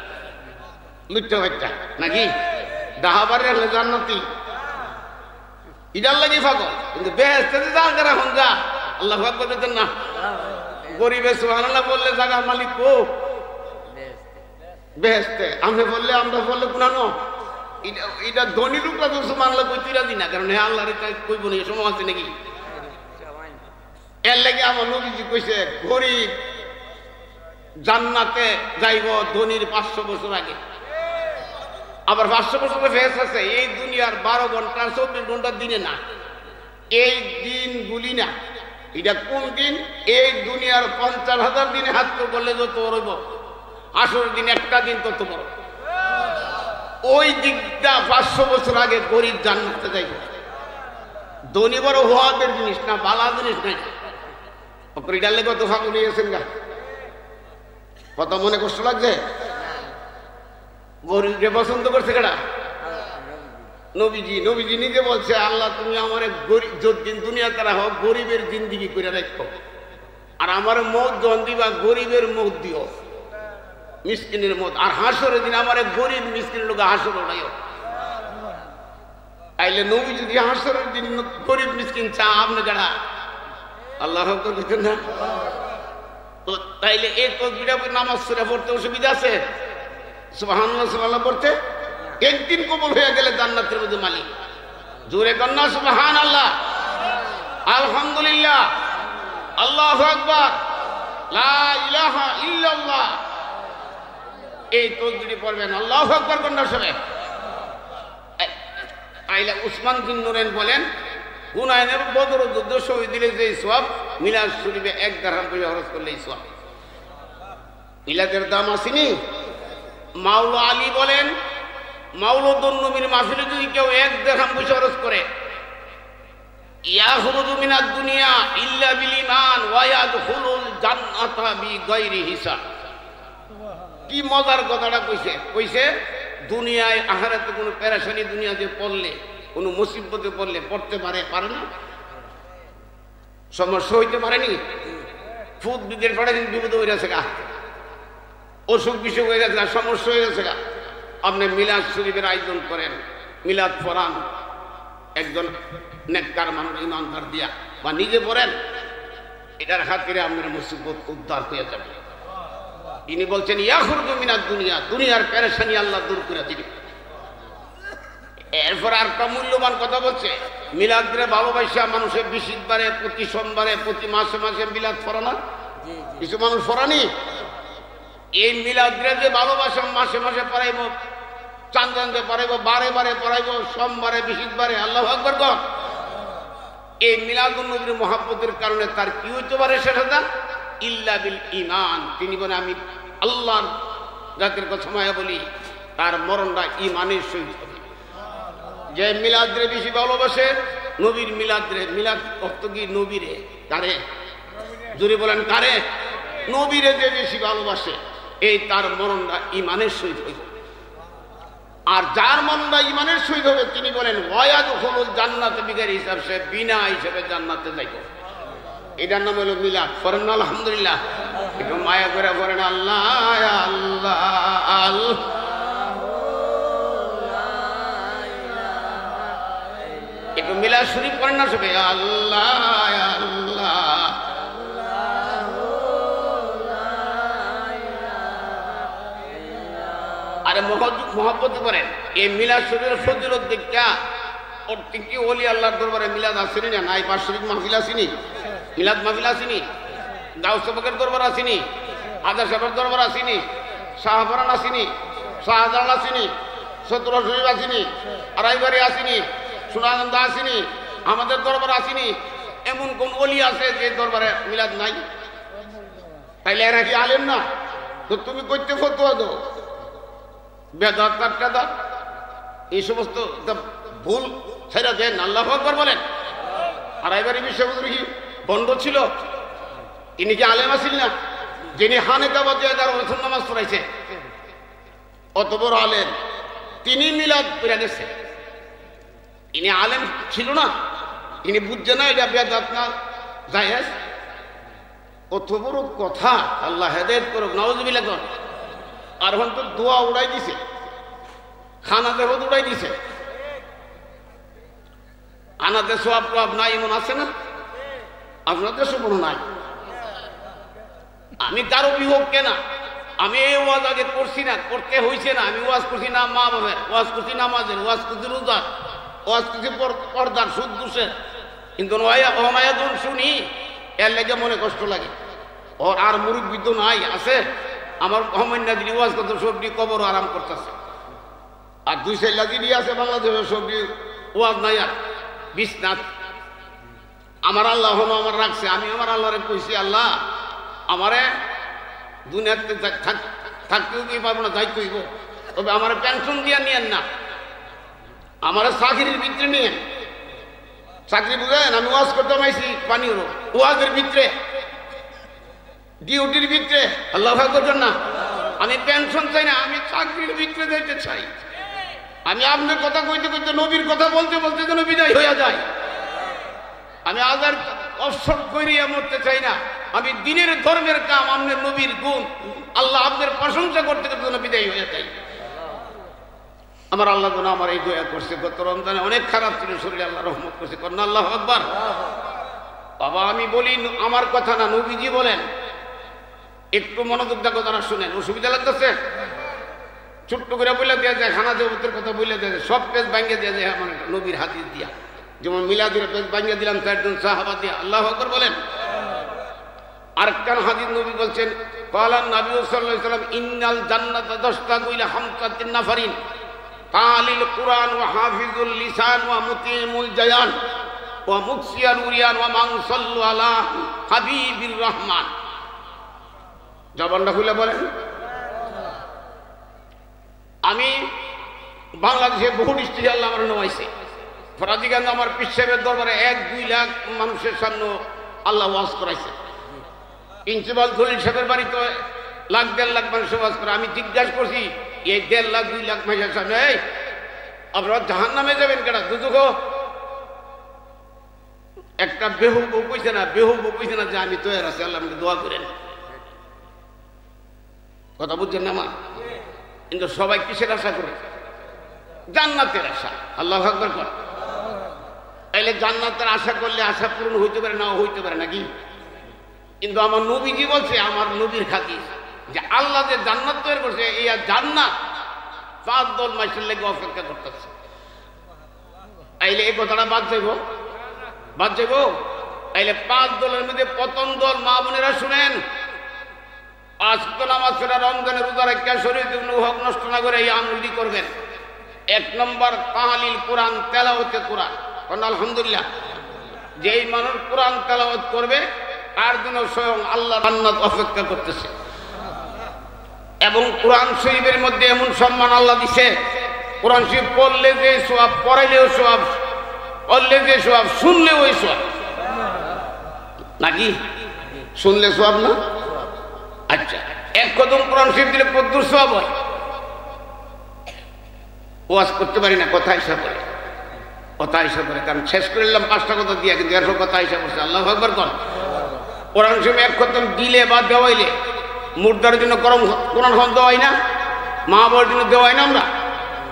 লুচ্চা বাচ্চা নাকি ডাহা বাড়ি রাখলে জান্নাতি ইডার লাগি পাগল কিন্তু বেহেশতে যা করা হন যা আল্লাহ আকবার বলতেন না গরিবে সুবহানাল্লাহ বললে জায়গার মালিক কো বেহেশতে আমরা বললে গুনানো এটা ধনী লোকরা তো সুবহানাল্লাহ কইতে রাজি না কারণ হ্যাঁ আল্লাহর এটা কইব না সময় আছে নাকি এর লাগে আমার নবীজি কইছে গরিব জান্নাতে যাইব ধনীর 500 বছর আগে আবার 500 বছরের ফেস আছে এই দুনিয়ার 12 ঘন্টা 24 ঘন্টা দিনে না এই দিনগুলি না এটা কোন দিন এই দুনিয়ার 50,000 দিনে হাত করলে যত রইব আসল দিন একটা দিন তত বড় ওই দিকটা 500 বছর আগে গরিব জান্নাতে যাইব ধনী বড় হওয়াদের জিনিস না বালা জিনিস নাই অপরিডালে কত ফাঁকু নিয়েছেন গা কত মনে কষ্ট লাগছে গরিবকে পছন্দ করছে কেডা নবীজি নিজে বলছে আল্লাহ তুমি আমার যতদিন দুনিয়াতে রাখো গরিবের জিন্দিগি করে রাখো আর আমার মত জন দিবা গরিবের মত দিও মিসকিনের মত আর হাসরের দিন আমার গরিব মিসকিনের লোক হাসর ওড়াইও তাইলে নবী যদি হাসরের দিন গরিব মিসকিন চা আপনি কেডা আল্লাহ দিচ্ছেন না তো তাইলে এই তসবিটা নামাজ সুরা পড়তে অসুবিধা আছে সুবহানাল্লাহ সুবহানাল্লাহ পড়তে একদিন কবুল হয়ে গেলে জান্নাতের মধ্যে মালিক জোরে কন্যা সুবহানাল্লাহ আলহামদুলিল্লাহ আল্লাহু আকবার, লা ইলাহা ইল্লাল্লাহ, এই তাকবীর পড়বেন। আল্লাহু আকবার কোনটা সবে আইলা উসমান বিন নুরাইন বলেন, হুনাইনের বদর যুদ্ধ শহীদ দিলে যে সওয়াব, মিলাদ শরীফে 1 দিরহাম করে খরচ করলে সওয়াব। মিলাদের দাম আসেনি। মাওলা আলী বলেন, মাওলাদুন নবীর মাহফিলে যদি কেউ 1 দিরহাম পয়সা খরচ করে, ইয়াখরুজু মিনাদ দুনিয়া ইল্লা বিল ঈমান ওয়া ইয়াদখুলুল জান্নাতা বিগাইরি হিসাব। কি মজার কথাটা কইছে দুনিয়ায় আখিরাতে কোনো পেরেশানি দুনিয়াতে পড়লে, কোনো মুসিবতে পড়লে পড়তে পারে না, সমস্যা হইতে পারেনি। ফুট বিদের পড়ে বিপদ হয়ে গেছে গা, অসুখ বিসুখ হয়ে গেছে গা, সমস্যা হয়ে গেছে গা, আপনি মিলাদ শরীফের আয়োজন করেন, মিলাদ পড়ান, একজন নেককার মানুষ ইমানদার দিয়া বা নিজে পড়েন, এটার খাতিরে আপনার মুসিবত উদ্ধার হয়ে যাবে। ইনি বলছেন ইয়াখরুজু মিনাদ দুনিয়া, দুনিয়ার পেরেশানি আল্লাহ দূর করে দিবে। এরপর আর একটা মূল্যবান কথা বলছে, মিলাদরে ভালোবাসা মানুষের বিশিতবারে, প্রতি সোমবারে, প্রতি মাসে মাসে মিলাদ পড়ানো, কিছু মানুষ পড়ানি। এই মিলাদরে যে ভালোবাসা মাসে মাসে পড়াইব, চাঁদে পড়াইব, বারে বারে পড়াইব, সোমবারে বিশিতবারে, আল্লাহু আকবার কর। এই মিলাদুন নবীর মহব্বতের কারণে তার কি হইতে পারে সেটা ইল্লা বিল ঈমান। তিনি বলেন আমি আল্লাহর জাতির কথা মায়া বলি, তার মরণটা ঈমানের সহিত হবে। যে মিলাদরে বেশি ভালোবাসে, নবীর মিলাদরে, মিলাদ অর্থ কি নবীরে, কারে জুড়ে বলেন কারে, নবীরে যে বেশি ভালোবাসে, এই তার মরণটা ঈমানের সহিত হইবে। আর যার মনটা ঈমানের সহিত হবে, তিনি বলেন ওয়ায়াদখুলুল জান্নাতা বিগাইরি হিসাব, সে বিনা হিসাবে জান্নাতে যাইবে। এটার নাম হলো মিলাদ। পড়েন না আলহামদুলিল্লাহ, একটু মায়া করে পড়েন আল্লাহ আল্লাহ আল্লাহ। একটু মিলাদ শরীফ পড়েন না সবে আল্লাহ আল্লাহ। আরে মহব্বত করেন। এই মিলাদ শরীফের ফজিলত দেখা ওর থেকে ওলি আল্লাহর দরবারে মিলাদ আসেনি না, নাই বার্ষিক মাহফিল আসেনি, মিলাদ মাহফিল আসেনি, গাউস পাকের দরবার আসেনি, আদা সাহেবের দরবার আসেনি, শাহপরান আসেনি, শাহজালাল আসেনি, সতরা শরীফ আসেনি, আড়াইবাড়ি আসেনি, সোনাগন্ধা আসেনি, আমাদের দরবার আসেনি। এমন কোন ওলি আছে যে দরবারে মিলাদ নাই? তাইলে এরা কি আলেম না? তো তুমি করতে ফতোয়া দাও, বেদাত কাটকাদাত এই সমস্ত ভুল ছেড়ে দেন, আল্লাহু আকবার বলেন। আড়াইবাড়ি বিশ্ববিদ্যালয় কি বন্ধ ছিল? ইনি কি আলেম আসিল না? যিনি হানেকাবাদে রসুল নামাজ পড়াইছে, অত বড় আলেম, তিনি মিলাদ পড়ে গেছে। ইনি আলেম ছিল না? ইনি বুঝছে না এটা বেদাত না জায়েজ? কত বড় কথা! আল্লাহ হেদায়েত করুক, নাউজুবিল্লাহ কর। আর এখন তো দোয়া উড়াই দিছে, খানা দেহ উড়াই দিছে। আনাদের সব নাই এমন আছে না? আপনাদের সব নাই। আমি কারো বিভক্ত না, আমি এই ওয়াজ আগে করছি না, করতে হয়েছে না। আমি ওয়াজ করছি না মা বাবার, ওয়াজ করছি নামাজের, ওয়াজ করছি রোজার, ওয়াজ করছি পর্দার, সুদ দোষের। কিন্তু অনায়াজন শুনি, এর লেগে মনে কষ্ট লাগে। ওর আর মুরব্বী তো নাই, আছে আমার অমান্যা দিদি ওয়াজ করতে, সবজি কবর আরাম করতেছে। আর 2 সেল্লা দিদি আছে বাংলাদেশের, সবজি ওয়াজ নাই আর বিশ্বনাথ। আমার আল্লাহ আমার রাখছে, আমি আমার আল্লাহরে কইছি, আল্লাহ আমারে দুনিয়াতে থাকতেও কি পারবো না, যাইতে হইব, তবে আমার পেনশন দিয়া নিয়েন না, আমার চাকরির ভিতরে নিয়েন। চাকরি বুঝেন, আমি ওয়াজ করতে পাইছি পানি হলো ওয়াজের ভিতরে, ডিউটির ভিতরে, আল্লাহ করছেন না। আমি পেনশন চাই না, আমি চাকরির ভিতরে যাইতে চাই। আমি আপনার কথা কইতে কইতে, নবীর কথা বলতে বলতে যেন বিদায় হইয়া যায়। আমি আজার অবসর করিয়া মরতে চাই না। আমি দিনের ধর্মের কাম, আপনার নবীর গুণ, আল্লাহ আপনার প্রশংসা করতে করতে যেন বিদায় হয়ে যায়। আমার আল্লাহ যেন আমার এই দয়া করছে। গত রমজানে অনেক খারাপ ছিল শরীরে, আল্লাহ রহমত করছে। কন্যা আল্লাহু আকবার। বাবা আমি বলি আমার কথা না, নবীজি বলেন। একটু মনোযোগ দেখো, তারা শুনেন, অসুবিধা লাগতেছে? ছোট্ট করে বলে দেওয়া যায়, খানা জগতের কথা বলে দেওয়া যায়, সব পেজ ভাঙিয়ে দেওয়া যায় আমার নবীর হাদিস দিয়া। যেমন মিলাদের পেজ ভাঙিয়ে দিলাম 4 জন সাহাবা দিয়া। আল্লাহু আকবার বলেন। আরেকটা হাদিস নবী বলছেন ক্বালান নবী সাল্লাল্লাহু আলাইহি ওয়াসাল্লাম ইন্নাল জান্নাতা তাশতাকু ইলা খামসাতিন নাফারিন তালিল কুরআন ওয়া হাফিজুল লিসান ওয়া মুতিমুল জায়ান ওয়া মুকসিয়াল উরিয়ান ওয়া মান সাল্লু আলা হাবিবির রহমান। জবানটা খুলে বলেন। আমি বাংলাদেশে বহু ডিস্ট্রিক্টে আল্লাহ আমার নমাইছে। ফরাজিগঞ্জ আমার পীর সাহেবের দরবারে 1-2 লাখ মানুষের সামনে আল্লাহ ওয়াজ করাইছে। প্রিন্সিপাল খলিল সাহেবের বাড়িতে 1-1.5 লাখ মানুষ ওয়াজ করে। আমি জিজ্ঞাসা করছি এই 1.5 লাখ 2 লাখ মানুষের সামনে এই আপনারা জাহান্নামে যাবেন কেন? দুদুক একটা বেহুব কইছে না, বেহুব কইছে না যে আমি তৈরি আছি, আল্লাহ আমাকে দোয়া করেন। কথা বুঝছেন না আমার? কিন্তু সবাই কিসের আশা করে? জান্নাতের আশা। আল্লাহু আকবার কর। তাইলে জান্নাতের আশা করলে আশা পূরণ হইতে পারে, না হইতে পারে নাকি? কিন্তু আমার নবীজি বলছে, আমার নবীর হাদিস, যে আল্লাহ যে জান্নাত তৈরি করছে, এই জান্নাত 5 দল মাসের লেগে অপেক্ষা করতেছে। তাইলে এই কথাটা বাদ যাইব, বাদ যাইব। তাইলে 5 দলের মধ্যে প্রথম দল, মা বোনেরা শুনেন, 5 ওয়াক্ত নামাজ পড়া, রমজানের রোজা রাখা, শরীয়তের হক নষ্ট না করে এই আমলটি করবেন। 1 নম্বর তাহলিল কোরআন, তেলাওয়াতে কোরআন। আলহামদুলিল্লাহ, যেই মানুষ কোরআন তেলাওয়াত করবে তার জন্য স্বয়ং আল্লাহ জান্নাত অপেক্ষা করতেছে। এবং কোরআন শরীফের মধ্যে এমন সম্মান আল্লাহ দিছে, কোরআন শরীফ পড়লে যে সওয়াব, পড়াইলেও সওয়াব, পড়লে যে সওয়াব, শুনলেও ওই সওয়াব। নাকি শুনলে সওয়াব না? আচ্ছা, 1 কদম কোরআন শরীফ দিলে কদ্দুর সওয়াব হয়? ওয়াজ করতে পারি না, কথা হিসাব করে, কথা হিসাব করে। কারণ শেষ করে নিলাম 5টা কথা দিয়া, কিন্তু 100 কথা হিসাব করছে। আল্লাহু আকবার কর। কোরআন শরীফ 1 কদম দিলে বা দেওয়াইলে মুর্দার জন্য কোরআন দেওয়াই না, মা বাবার জন্য দেওয়াই না। আমরা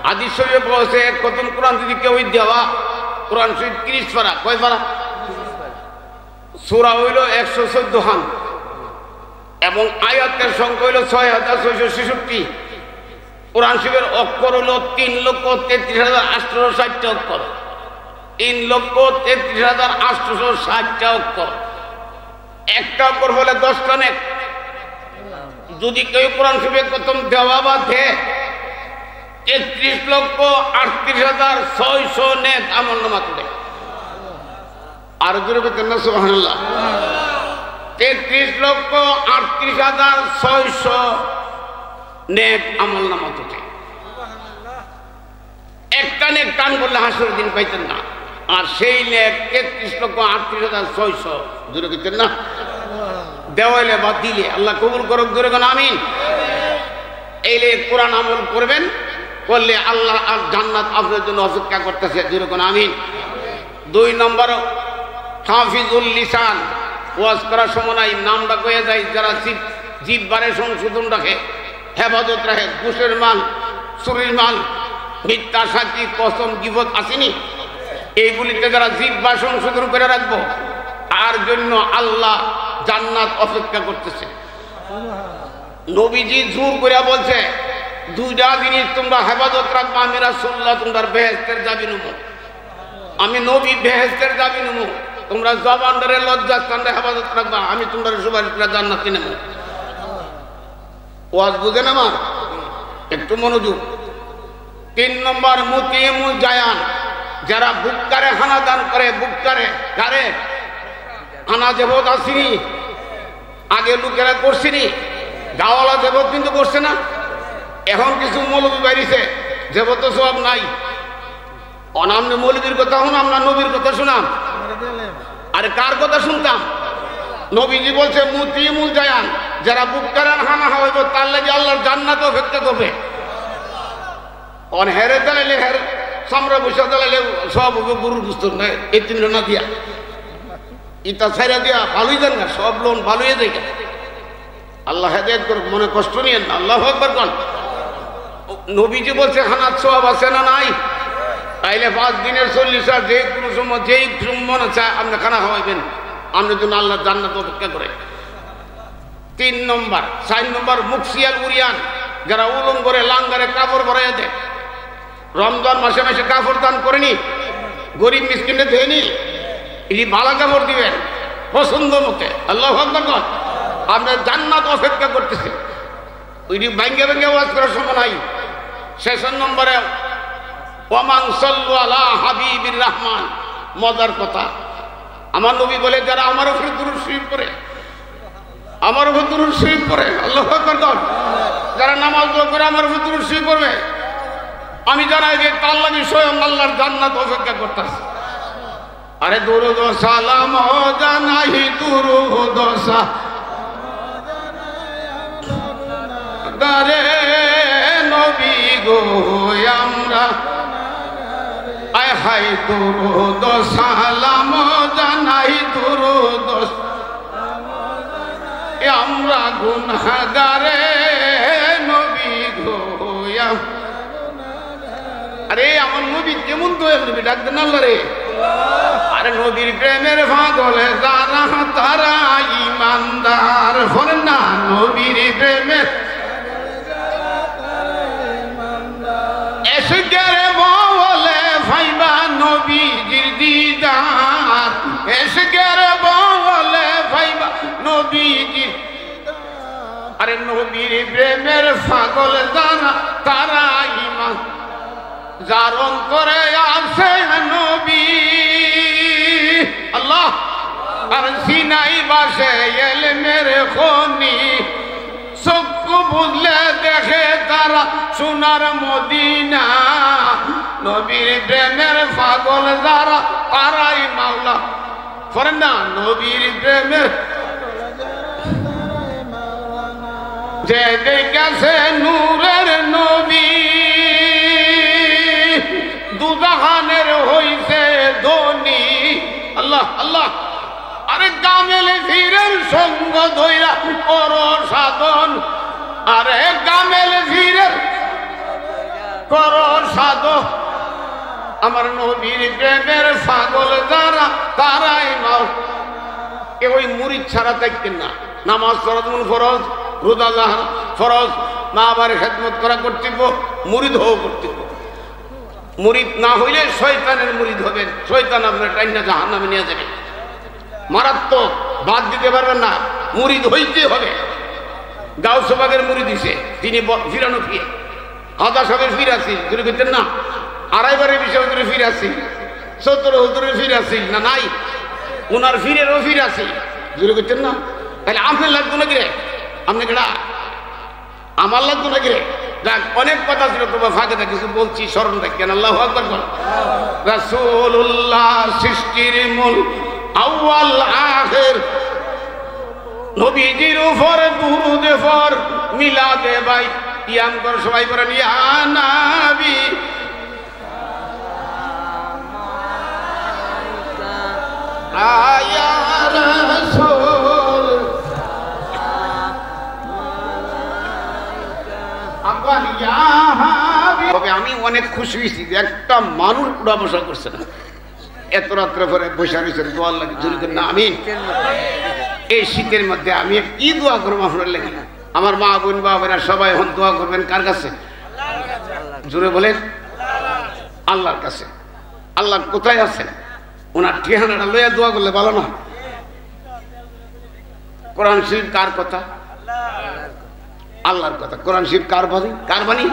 হাদিস শরীফে বলছে 1 কদম কোরআন যদি কেউ দেওয়া, কোরআন শরীফ 30 পারা। কয় পারা? সূরা হইল 114 খান, এবং আয়াতের সংখ্যা হইল 6666। কোরআন শরীফের অক্ষর হইল 3,33,860 অক্ষর। 3,33,860 অক্ষর। একটা অক্ষর হলে 10টা নেক। যদি কেউ কোরআন শরীফে প্রথম দেওয়া বা দে, 33,38,600 নেক আমল নামা করে। আর জোরে বলতেন না সুবহানাল্লাহ? 33,38,600 নেক আমল নামা তোকে। একটা নেক টান করলে হাসরের দিন পাইতেন না। আর সেই নেক 33,38,600 জোরে বলতেন না? দেওয়াইলে বা দিলে আল্লাহ কবুল করুক। জোরে কোন আমিন। এইলে কোরআন আমল করবেন, করলে আল্লাহ আর জান্নাত আপনার জন্য অপেক্ষা করতেছে। জোরে কোন আমিন। 2 নম্বর হাফিজুল লিসান। ওয়াজ করার সময় নাই নামটা কয়ে যায়, যারা জিহ্বারে সংশোধন রাখে, হেফাজত রাখে, ঘুষের মাল, চুরির মাল, মিথ্যা সাক্ষী, কসম, গীবত আসেনি, এইগুলিতে যারা জিহ্বা সংশোধন করে রাখবো, তার জন্য আল্লাহ জান্নাত অপেক্ষা করতেছে। নবীজি জোর করে বলছে 2টা জিনিস তোমরা হেফাজত রাখবা, আমি রাসূলুল্লাহ তোমরা বেহেশতের চাবি নেব। আমি নবী বেহেশতের চাবি নেব। তোমরা জবানদারে লজ্জাস্থানটা হেফাজত রাখবা, আমি তোমরা সুপারিশ করে জান্নাতে নেব। ওয়াজ বুঝেন আমার? একটু মনোযোগ। 3 নম্বর মুতিমুল জায়ান। যারা বুককারে হানা দান করে, বুককারে কারে হানা জেবত আসিনি, আগে লোকেরা করছিনি, গাওয়ালা জেবত কিন্তু করছে না। এখন কিছু মৌলবী বাইরিছে, জেবত সব নাই। অনামনে মৌলবীর কথা শুনাম না নবীর কথা শুনাম? আরে কার কথা শুনতাম? নবীজি বলছে মুতিমুল জায়ান, যারা বুককারে হানা হইব তার লাগে আল্লাহর জান্নাত অপেক্ষা করবে। অন হেরে দাঁড়াইলে হের সামরা বসে দাঁড়াইলে সব গরুর বুঝত না, এই 3 না দিয়া ইটা ছাইরা দিয়া ভালোই দেন না, সব লোন ভালোই দেয়। আল্লাহ হেদায়েত করুক, মনে কষ্ট নিয়েন না। আল্লাহু আকবার কোন। নবীজি বলছে হানাত সওয়াব আছে না নাই? তাইলে 5 দিনের 40 যে কোনো সময় যেই মনে চায় আপনি খানা খাওয়াইবেন, আপনার জন্য আল্লাহ জান্নাত অপেক্ষা করে। 3 নম্বর 4 নম্বর মুকসিয়াল উরিয়ান। যারা উলুম করে লাঙ্গারে কাপড় ভরাইয়া দেয়, রমজান মাসে মাসে কাপড় দান করেনি, গরিব মিসকিনে দেয়নি, এটি ভালো কাপড় দিবেন পছন্দ মতে। আল্লাহু আকবার। আপনার জান্নাত অপেক্ষা করতেছে। ওইটি ভেঙ্গে ভেঙ্গে ওয়াজ করার সময় নাই। শেষ নম্বরে ওয়ামান সাল্লু আলা হাবিবির রহমান, মজার কথা আমার নবী বলে যারা আমার উপরে দুরূদ শরীফ পড়ে, আমার উপর দুরূদ শরীফ পড়ে, আল্লাহু আকবার, যারা নামাজ করে আমার উপর দুরূদ শরীফ পড়বে, আমি জানাই যে তার লাগি স্বয়ং আল্লাহর জান্নাত অপেক্ষা করতেছে। আরে দুরূদ ও সালাম জানাই, দুরূদ ও সালাম নবী গো আমরা, আয় হাই দুরূদ ও সালাম জানাই, দুরূদ ও আমরা গুনাহগারে নবী গো। আরে আমার নবী কেমন তো নবী ডাক দেন আল্লাহ রে। আরে নবীর প্রেমের পাগলে যারা তারা ইমানদার, বলেন না নবীর প্রেমের এসগের বলে ভাইবা নবীজির দিদার, এসগের বলে ভাইবা নবীজির। আরে নবীর প্রেমের পাগল যারা তারা ইমান যার অন্তরে আছে নবী আল্লাহ, আর সিনাই বাসে ইলমের খনি, চক্ষু বুঝলে দেখে তারা সোনার মদিনা। নবীর প্রেমের পাগল যারা তারাই মাওলা, করেন না নবীর প্রেমের যে দেখেছে নূরের নবী, দুজাহানের হইছে ধনী। আল্লাহ আল্লাহ। আরে কামেল ফিরের সঙ্গ ধইরা কর সাধন, আরে কামেল ফিরের কর সাধন। আমার নবীর প্রেমের পাগল যারা তারাই মাও। এ ওই মুরিদ ছাড়া থাকতেন না। নামাজ ফরজ, ফরজ, রোজা ফরজ, মা বাবার খেদমত করা কর্তব্য, মুরিদ হওয়া কর্তব্য। মুরিদ না হইলে শয়তানের মুরিদ হবেন, শয়তান আপনার টাইনা জাহান্নামে নিয়ে যাবে। মারাত্মক, বাদ দিতে পারবেন না, মুরিদ হইতে হবে। গাউসবাগের মুরিদ দিছে, তিনি 94, হাজা সাহেবের 84, যদি করতেন না, আড়াইবারের বিষয় ফিরে আসি, 70 হুজুরের ফিরে আসি না নাই, ওনার ফিরেরও ফিরে আসি, যদি করতেন না। তাহলে আপনার লাগতো না কিরে, আপনি কেডা, আমার লাগতো না কিরে। যাক, অনেক কথা ছিল, তোমার ফাঁকে কিছু বলছি, স্মরণ রাখেন। আল্লাহু আকবার বল। রাসূলুল্লাহ সৃষ্টির মূল, আউয়াল আখির, নবীজির উপর দুরূদ পড়, মিলাদে ভাই ইয়াম কর, সবাই করেন ইয়া নবী আয়া রাসূল। তবে আমি অনেক খুশি হয়েছি যে একটা মানুষ উড়া বসা করছে না, এত রাত্রে পরে বসে রয়েছেন দোয়ার লাগে, জোর করেন না আমিন। এই শীতের মধ্যে আমি কি দোয়া করবো আপনার লাগে? আমার মা বোন বাবারা সবাই এখন দোয়া করবেন কার কাছে? জোরে বলেন, আল্লাহর কাছে। আল্লাহ কোথায় আছেন? ওনার ঠিকানাটা লইয়া দোয়া করলে ভালো না? কোরআন শরীফ কার কথা? আল্লাহর কথা। কোরআন শরীফ কার বাণী? কার বাণী?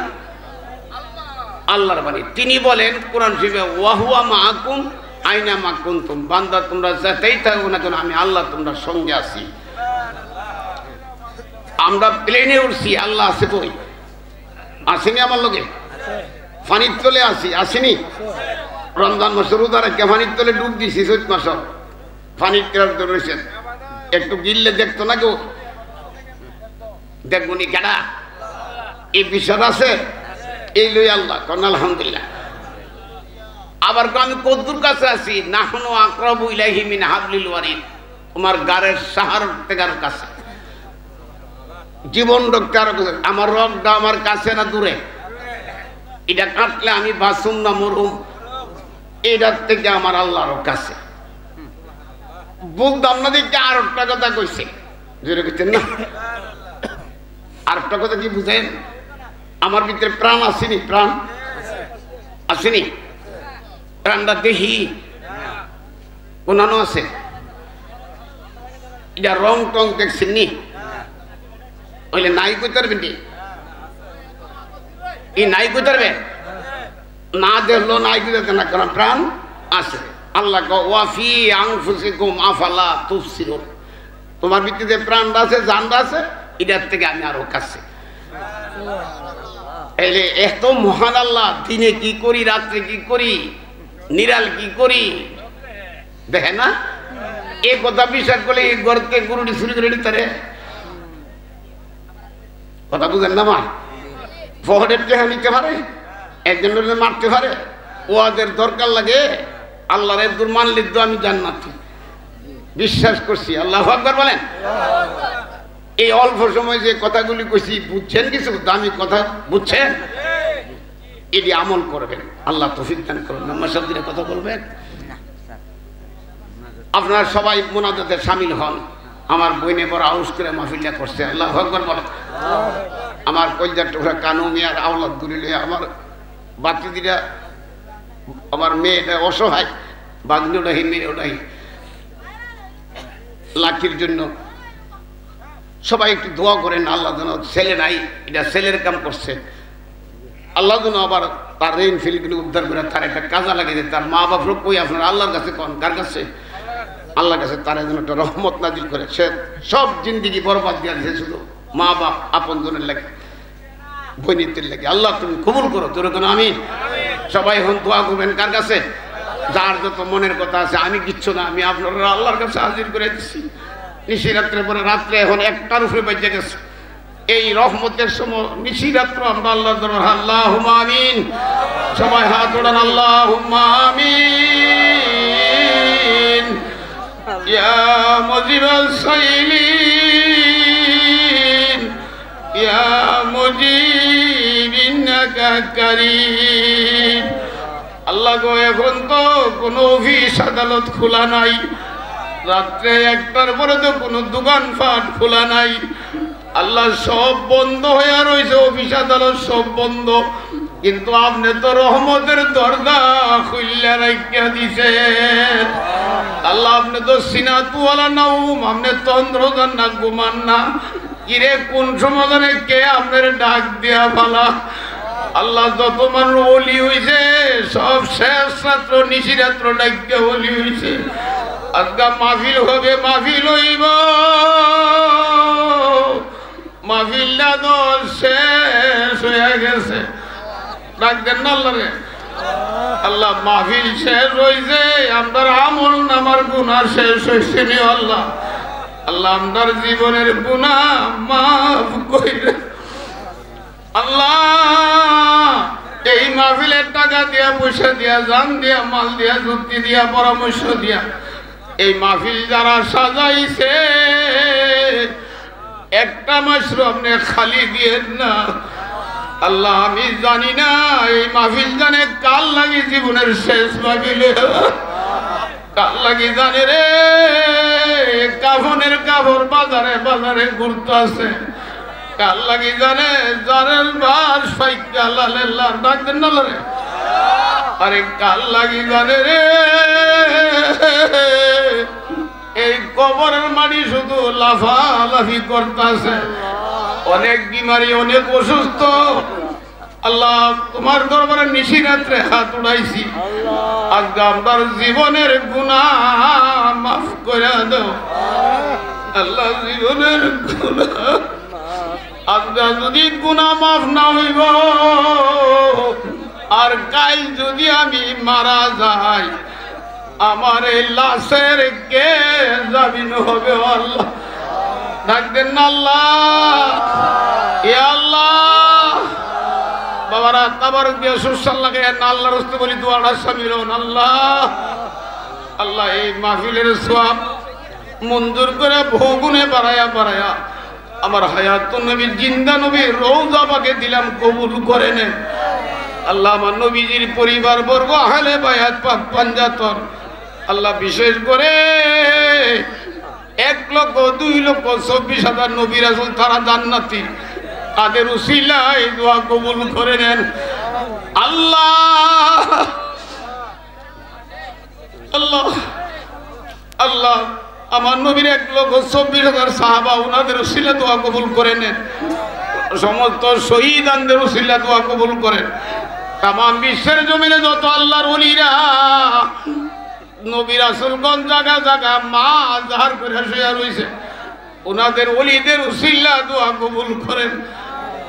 আল্লাহর বাণী। তিনি বলেন কোরআন শরীফে, ওয়াহুয়া মাআকুম আইনা মা কুনতুম, বান্দা তোমরা যেতেই থাকো না কেন আমি আল্লাহ তোমরা সঙ্গে আছি। আমরা প্লেনে উঠছি, আল্লাহ আছে কই? আসেনি আমার লোকে? পানির তলে আসি, আসেনি? রমজান মাসে রোজা রেখে পানির তলে ডুব দিছি, চৈত মাস পানির তলে রয়েছেন, একটু গিললে দেখতো না কেউ? দেখবনি কেডা? এই বিষয় আছে, এই লই আল্লাহ কন আলহামদুলিল্লাহ। আবার আমি কদ্দুর কাছে আছি, নাহনু আকরাবু ইলাইহি মিন হাবলিল ওয়ারিদ, তোমার গারের সাহার তেগার কাছে, জীবন রক্ষার কাছে। আমার রগটা আমার কাছে না দূরে? এটা কাটলে আমি বাঁচুম না মরুম, এটার থেকে আমার আল্লাহর কাছে। বুঝতাম না দিকে আর একটা কথা কইছে, জোরে কইতেন না? আর একটা কথা কি বুঝেন? আমার ভিতরে প্রাণ আসেনি, প্রাণ আসেনি, প্রাণটা দেখি কোনানো আছে। এটা রং টং দেখছেন নি? ওইলে নাই কইতে পারবেন এই নাই কইতে পারবে না দেখলো নাই কইতে না কারণ প্রাণ আছে আল্লাহ ওয়াফি আনফুসিকুম আফালা তুবসিরুন তোমার ভিতরে প্রাণ আছে জান আছে এটার থেকে আমি আরো কাছে এলে এত মহান আল্লাহ দিনে কি করি রাত্রে কি করি নিরাল কি করি দেখে না এই কথা বিশ্বাস করলে এই গর্তে গরুটি চুরি করে নিতে কথা বুঝেন না মা ফহরের টেহা নিতে পারে একজনের মারতে পারে ওদের দরকার লাগে আল্লাহর একদূর মানলে তো আমি জান্নাতি বিশ্বাস করছি আল্লাহু আকবার বলেন এই অল্প সময় যে কথাগুলি কইছি বুঝছেন কিছু দামি কথা বুঝছেন এটি আমল করবেন আল্লাহ তৌফিক দান করুন মাসাদ্দিনে কথা বলবেন আপনারা সবাই মুনাজাতে শামিল হন আমার বইনে বড় আউস করে মাহফিলটা করছে আল্লাহু আকবার বলেন আমার কলজার টুকরা কানু মিয়ার আওলাদ গুলিলে আমার বাতিদিরা আমার মেয়েটা অসহায় বাগনি ওটাই মেয়ে ওটাই লাঠির জন্য সবাই একটু দোয়া করেন আল্লাহ যেন ছেলে নাই এটা ছেলের কাম করছে আল্লাহ যেন আবার তার রেন ফিলগুলি উদ্ধার করে তার একটা কাজা লাগিয়ে দেয় তার মা বাপরও কই আপনার আল্লাহর কাছে কন কার কাছে আল্লাহর কাছে তার যেন একটা রহমত নাজিল করে সে সব জিন্দিগি বরবাদ দিয়ে দিয়েছে শুধু মা বাপ আপন জনের লাগে বৈনিতের লাগে আল্লাহ তুমি কবুল করো তোর কোনো আমি সবাই এখন দোয়া করবেন কার কাছে যার যত মনের কথা আছে আমি কিচ্ছু না আমি আপনারা আল্লাহর কাছে হাজির করে দিচ্ছি নিশি রাত্রে পরে রাত্রে এখন একটার উপরে বেঁচে গেছে এই রহমতের সময় নিশি রাত্র আমরা আল্লাহর দরবার আল্লাহুম্মা আমিন সবাই হাত ওড়ান আল্লাহুম্মা আমিন ইয়া মুজিবাস সাইলিন ইয়া মুজিব ইন্নাকা কারীম আল্লাহ গো এখন তো কোনো অফিস আদালত খোলা নাই রাত্রে একটার পরে তো কোনো দোকানপাট খোলা নাই আল্লাহ সব বন্ধ হয়ে রয়েছে অফিস আদালত সব বন্ধ কিন্তু আপনি তো রহমতের দরজা খুললে রাখিয়া দিছেন আল্লাহ আপনি তো সিনাতুওয়ালা নাউম আপনি তন্দ্রদান না ঘুমান না কিরে কোন সমাধানে কে আপনার ডাক দিয়া ফালা আল্লাহ যত মানুষ ওলি হইছে সব শেষ রাত্র নিশি রাত্র ডাকিয়া ওলি হইছে আজকা মাহফিল হবে মাহফিল হইব মাহফিলটা তো শেষ হয়ে গেছে ডাকতেন না আল্লাহ রে আল্লাহ মাহফিল শেষ হয়েছে আপনার আমল নামার গুনাহ শেষ হয়েছে নি আল্লাহ আল্লাহ আপনার জীবনের গুনাহ মাফ কইরে আল্লাহ এই মাহফিলের টাকা দিয়া পয়সা দিয়া জান দিয়া মাল দিয়া যুক্তি দিয়া পরামর্শ দিয়া এই মাহফিল যারা সাজাইছে একটা মাসরু আপনি খালি দিয়েন না আল্লাহ আমি জানি না এই মাহফিল জানে কাল লাগি জীবনের শেষ মাহফিলে কাল লাগি জানে রে কাফনের কাপড় বাজারে বাজারে ঘুরতে আছে কাল লাগি জানে জারেল বাস ফাইকা লালেল্লাহ ডাকতেন না রে আরে কাল লাগি জানে রে এই কবরের মাটি শুধু লাফালাফি করতেছে অনেক বিমারি অনেক অসুস্থ আল্লাহ তোমার দরবারে নিশি রাত্রে হাত উঠাইছি আজকে আমার জীবনের গুনাহ মাফ করে দাও আল্লাহ জীবনের গুনাহ আজকে যদি গুনাহ মাফ না হইব আর কাল যদি আমি মারা যাই আমার এই লাশের কে জামিন হবে আল্লাহ ডাকতেন না আল্লাহ এ আল্লাহ বাবারা তাবার দিয়ে সুসাল লাগে আল্লাহর রাস্তে বলি দোয়াটা শামিল হন আল্লাহ আল্লাহ এই মাহফিলের সওয়াব মঞ্জুর করে বহুগুণে বাড়ায়া বাড়ায়া আমার হায়াতুন নবী জিন্দা নবী রওজা পাকে দিলাম কবুল করে নেন আল্লাহ আমার নবীজির পরিবার বর্গ আহলে বায়াত পাক পাঞ্জাতন আল্লাহ বিশেষ করে 1,02,24,000 নবী রাসূল তারা জান্নাতি তাদের উসিলায় দোয়া কবুল করে নেন আল্লাহ আল্লাহ আল্লাহ আমার নবীর 1,24,000 সাহাবা ওনাদের উসিলা দোয়া কবুল করে নেন সমস্ত শহীদানদের উসিলা দোয়া কবুল করেন তামাম বিশ্বের জমিনে যত আল্লাহর ওলিরা নবী রাসূলগণ জায়গা জায়গা মা আজহার করে শুয়ে রইছে ওনাদের ওলিদের উসিলা দোয়া কবুল করেন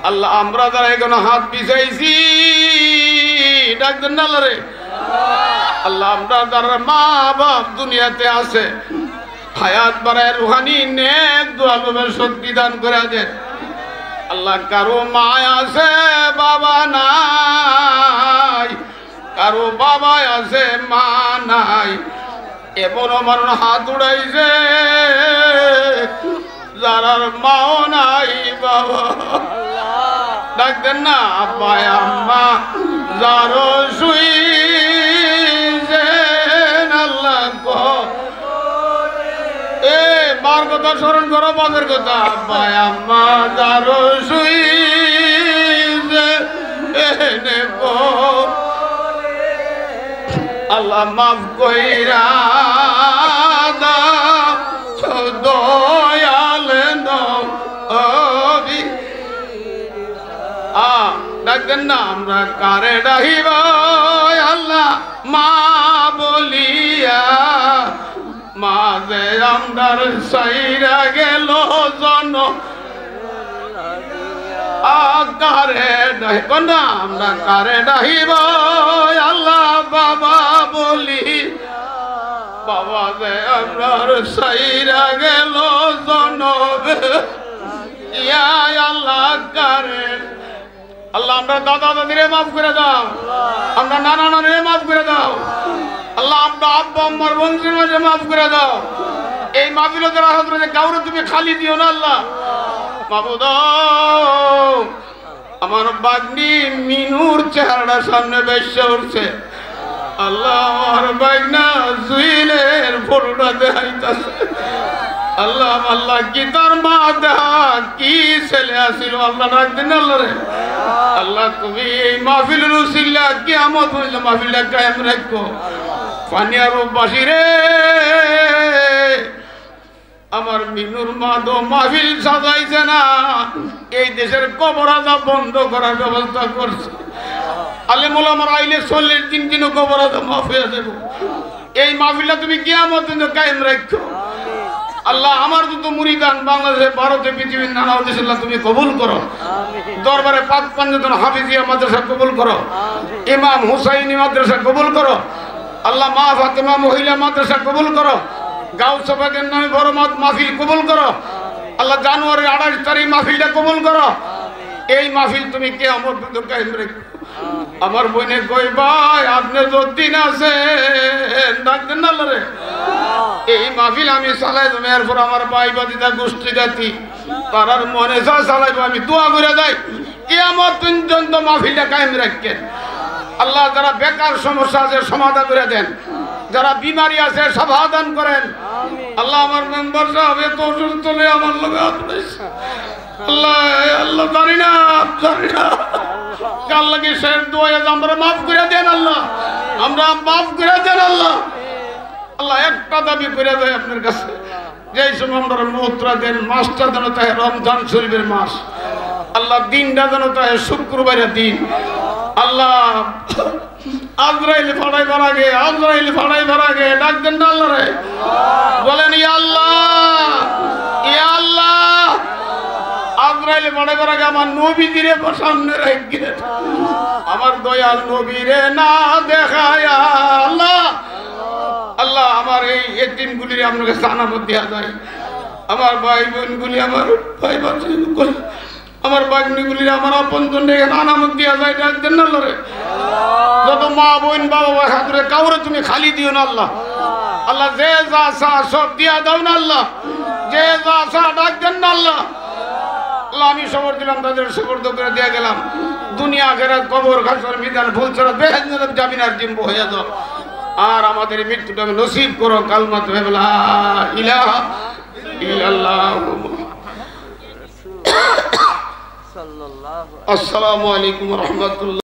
আল্লাহ আমরা যারা এখন হাত বিছাইছি ডাকতেন না আল্লাহ রে আল্লাহ আমরা যারা মা বাপ দুনিয়াতে আছে হায়াত বাড়ায় রুহানি নেক দোয়া কবুল শক্তি দান করে দেন আল্লাহ কারো মা আছে বাবা নাই কারো বাবা আছে মা নাই এমন আমার হাত উড়াইছে যারার মাও নাই বাবা ডাকতেন না আব্বা আম্মা যারো শুইছেন আল্লাহ গো এ মার কথা স্মরণ করো বাপের কথা আব্বা আম্মা যারো শুইছেন গো আল্লাহ মাফ কইরা দাও দয়াল নবী ডাকতেন না আমরা কারে ডাকিব আল্লাহ মা বলিয়া মা যে আমদার সাইরা গেল জন কারে ডাকিব না আমরা কারে ডাকিব আল্লাহ বাবা বলি বাবা যে আমদার সাইরা গেল জন ইয়া আল্লাহ কারে আল্লাহ আমরা দাদা দাদিরে মাফ করে দাও আমরা নানা নানিরে মাফ করে দাও আল্লাহ আমরা আব্বা আম্মার বংশের মাঝে মাফ করে দাও এই মাহফিলে যারা হযরত কাউরে তুমি খালি দিও না আল্লাহ মাবুদ আমার বাগনি মিনুর চেহারাটা সামনে বেশে উঠছে আল্লাহ আমার বাগনা জুইলের ফটোটা দেখাইতাছে আল্লাহ আল্লাহ কি তার মা দেখা কি ছেলে আসিল আল্লাহ ডাক দিন আল্লাহ রে আল্লাহ তুমি এই মাহফিলের উসিলা কিয়ামত হইলে মাহফিলটা কায়েম রাখো পানিয়ার বাসী রে আমার মিনুর মা তো মাহফিল সাজাইছে না এই দেশের কবর আযাব বন্ধ করার ব্যবস্থা করছে আলেম ওলামার আইলে 40 দিন দিন কবর আযাব মাফ হয়ে যাবে এই মাহফিলটা তুমি কিয়ামত পর্যন্ত কায়েম রাখো আল্লাহ আমার যত মুরিদান বাংলাদেশে ভারতে পৃথিবীর নানা দেশে আল্লাহ তুমি কবুল করো দরবারে পাক পাঞ্জাতন হাফিজিয়া মাদ্রাসা কবুল করো ইমাম হুসাইনি মাদ্রাসা কবুল করো আল্লাহ মা ফাতেমা মহিলা মাদ্রাসা কবুল করো গাউস পাকের নামে বড় মাহফিল কবুল করো আল্লাহ জানুয়ারির 28 তারিখ মাহফিলটা কবুল করো এই মাহফিল তুমি কিয়ামত পর্যন্ত কায়েম রাখো আমার বোনে কই ভাই আপনি যতদিন আছে ডাকতেন না আল্লাহ রে এই মাহফিল আমি চালাই দেবো এরপর আমার ভাই বাদিদা গোষ্ঠী জাতি তারার মনে যা চালাইবো আমি দোয়া করে যাই কিয়ামত পর্যন্ত মাহফিলটা কায়েম রাখেন আল্লাহ যারা বেকার সমস্যা আছে সমাধান করে দেন যারা বিমারি আছে সমাধান করেন আল্লাহ আমার মেম্বার সাহেব এত অসুস্থ হলে আমার লোকে আল্লাহ আল্লাহ জানি না কাল লাগে শেষ দোয়া আমরা মাফ করে দেন আল্লাহ আমরা মাফ করে দেন আল্লাহ আল্লাহ একটা দাবি করে দেয় আপনার কাছে যেই সময় আমরা মুদ্রা দেন মাসটা যেন তাই রমজান শরীফের মাস আল্লাহ দিনটা যেন তাই শুক্রবারের দিন আল্লাহ আজরাইল ফাড়াইবার আগে ডাক দেন না আল্লাহ রে বলেন ইয়া আল্লাহ আজরাইল ফাড়াইবার আগে আমার নবীজিরে সামনে রাখে আমার দয়াল নবীরে না দেখায়া আল্লাহ আল্লাহ আমার এই এতিমগুলির আপনাকে জানামত দেওয়া যায় আমার ভাই বোনগুলি আমার ভাই বাচ্চাগুলি আমার বাগনিগুলির আমার আপনজন আনামত দেওয়া যায় ডাকতেন না আল্লাহ রে যত মা বোন বাবা ভাই হাতুরে কাউরে তুমি খালি দিও না আল্লাহ আল্লাহ যে যা চা সব দিয়া দাও না আল্লাহ যে যা চা ডাকতেন না আল্লাহ আল্লাহ আমি সবর দিলাম তাদের সবর্দ করে দিয়ে গেলাম দুনিয়া আখিরাত কবর হাসর মিজান ভুল ছাড়া বেহেশত জামিনার জিম্ব হয়ে যাও আর আমাদের মৃত্যুটা নসিব করো কালমা লা ইলাহা ইল্লাল্লাহ সাল্লাল্লাহু আসসালামু আলাইকুম ওয়া রাহমাতুল্লাহ।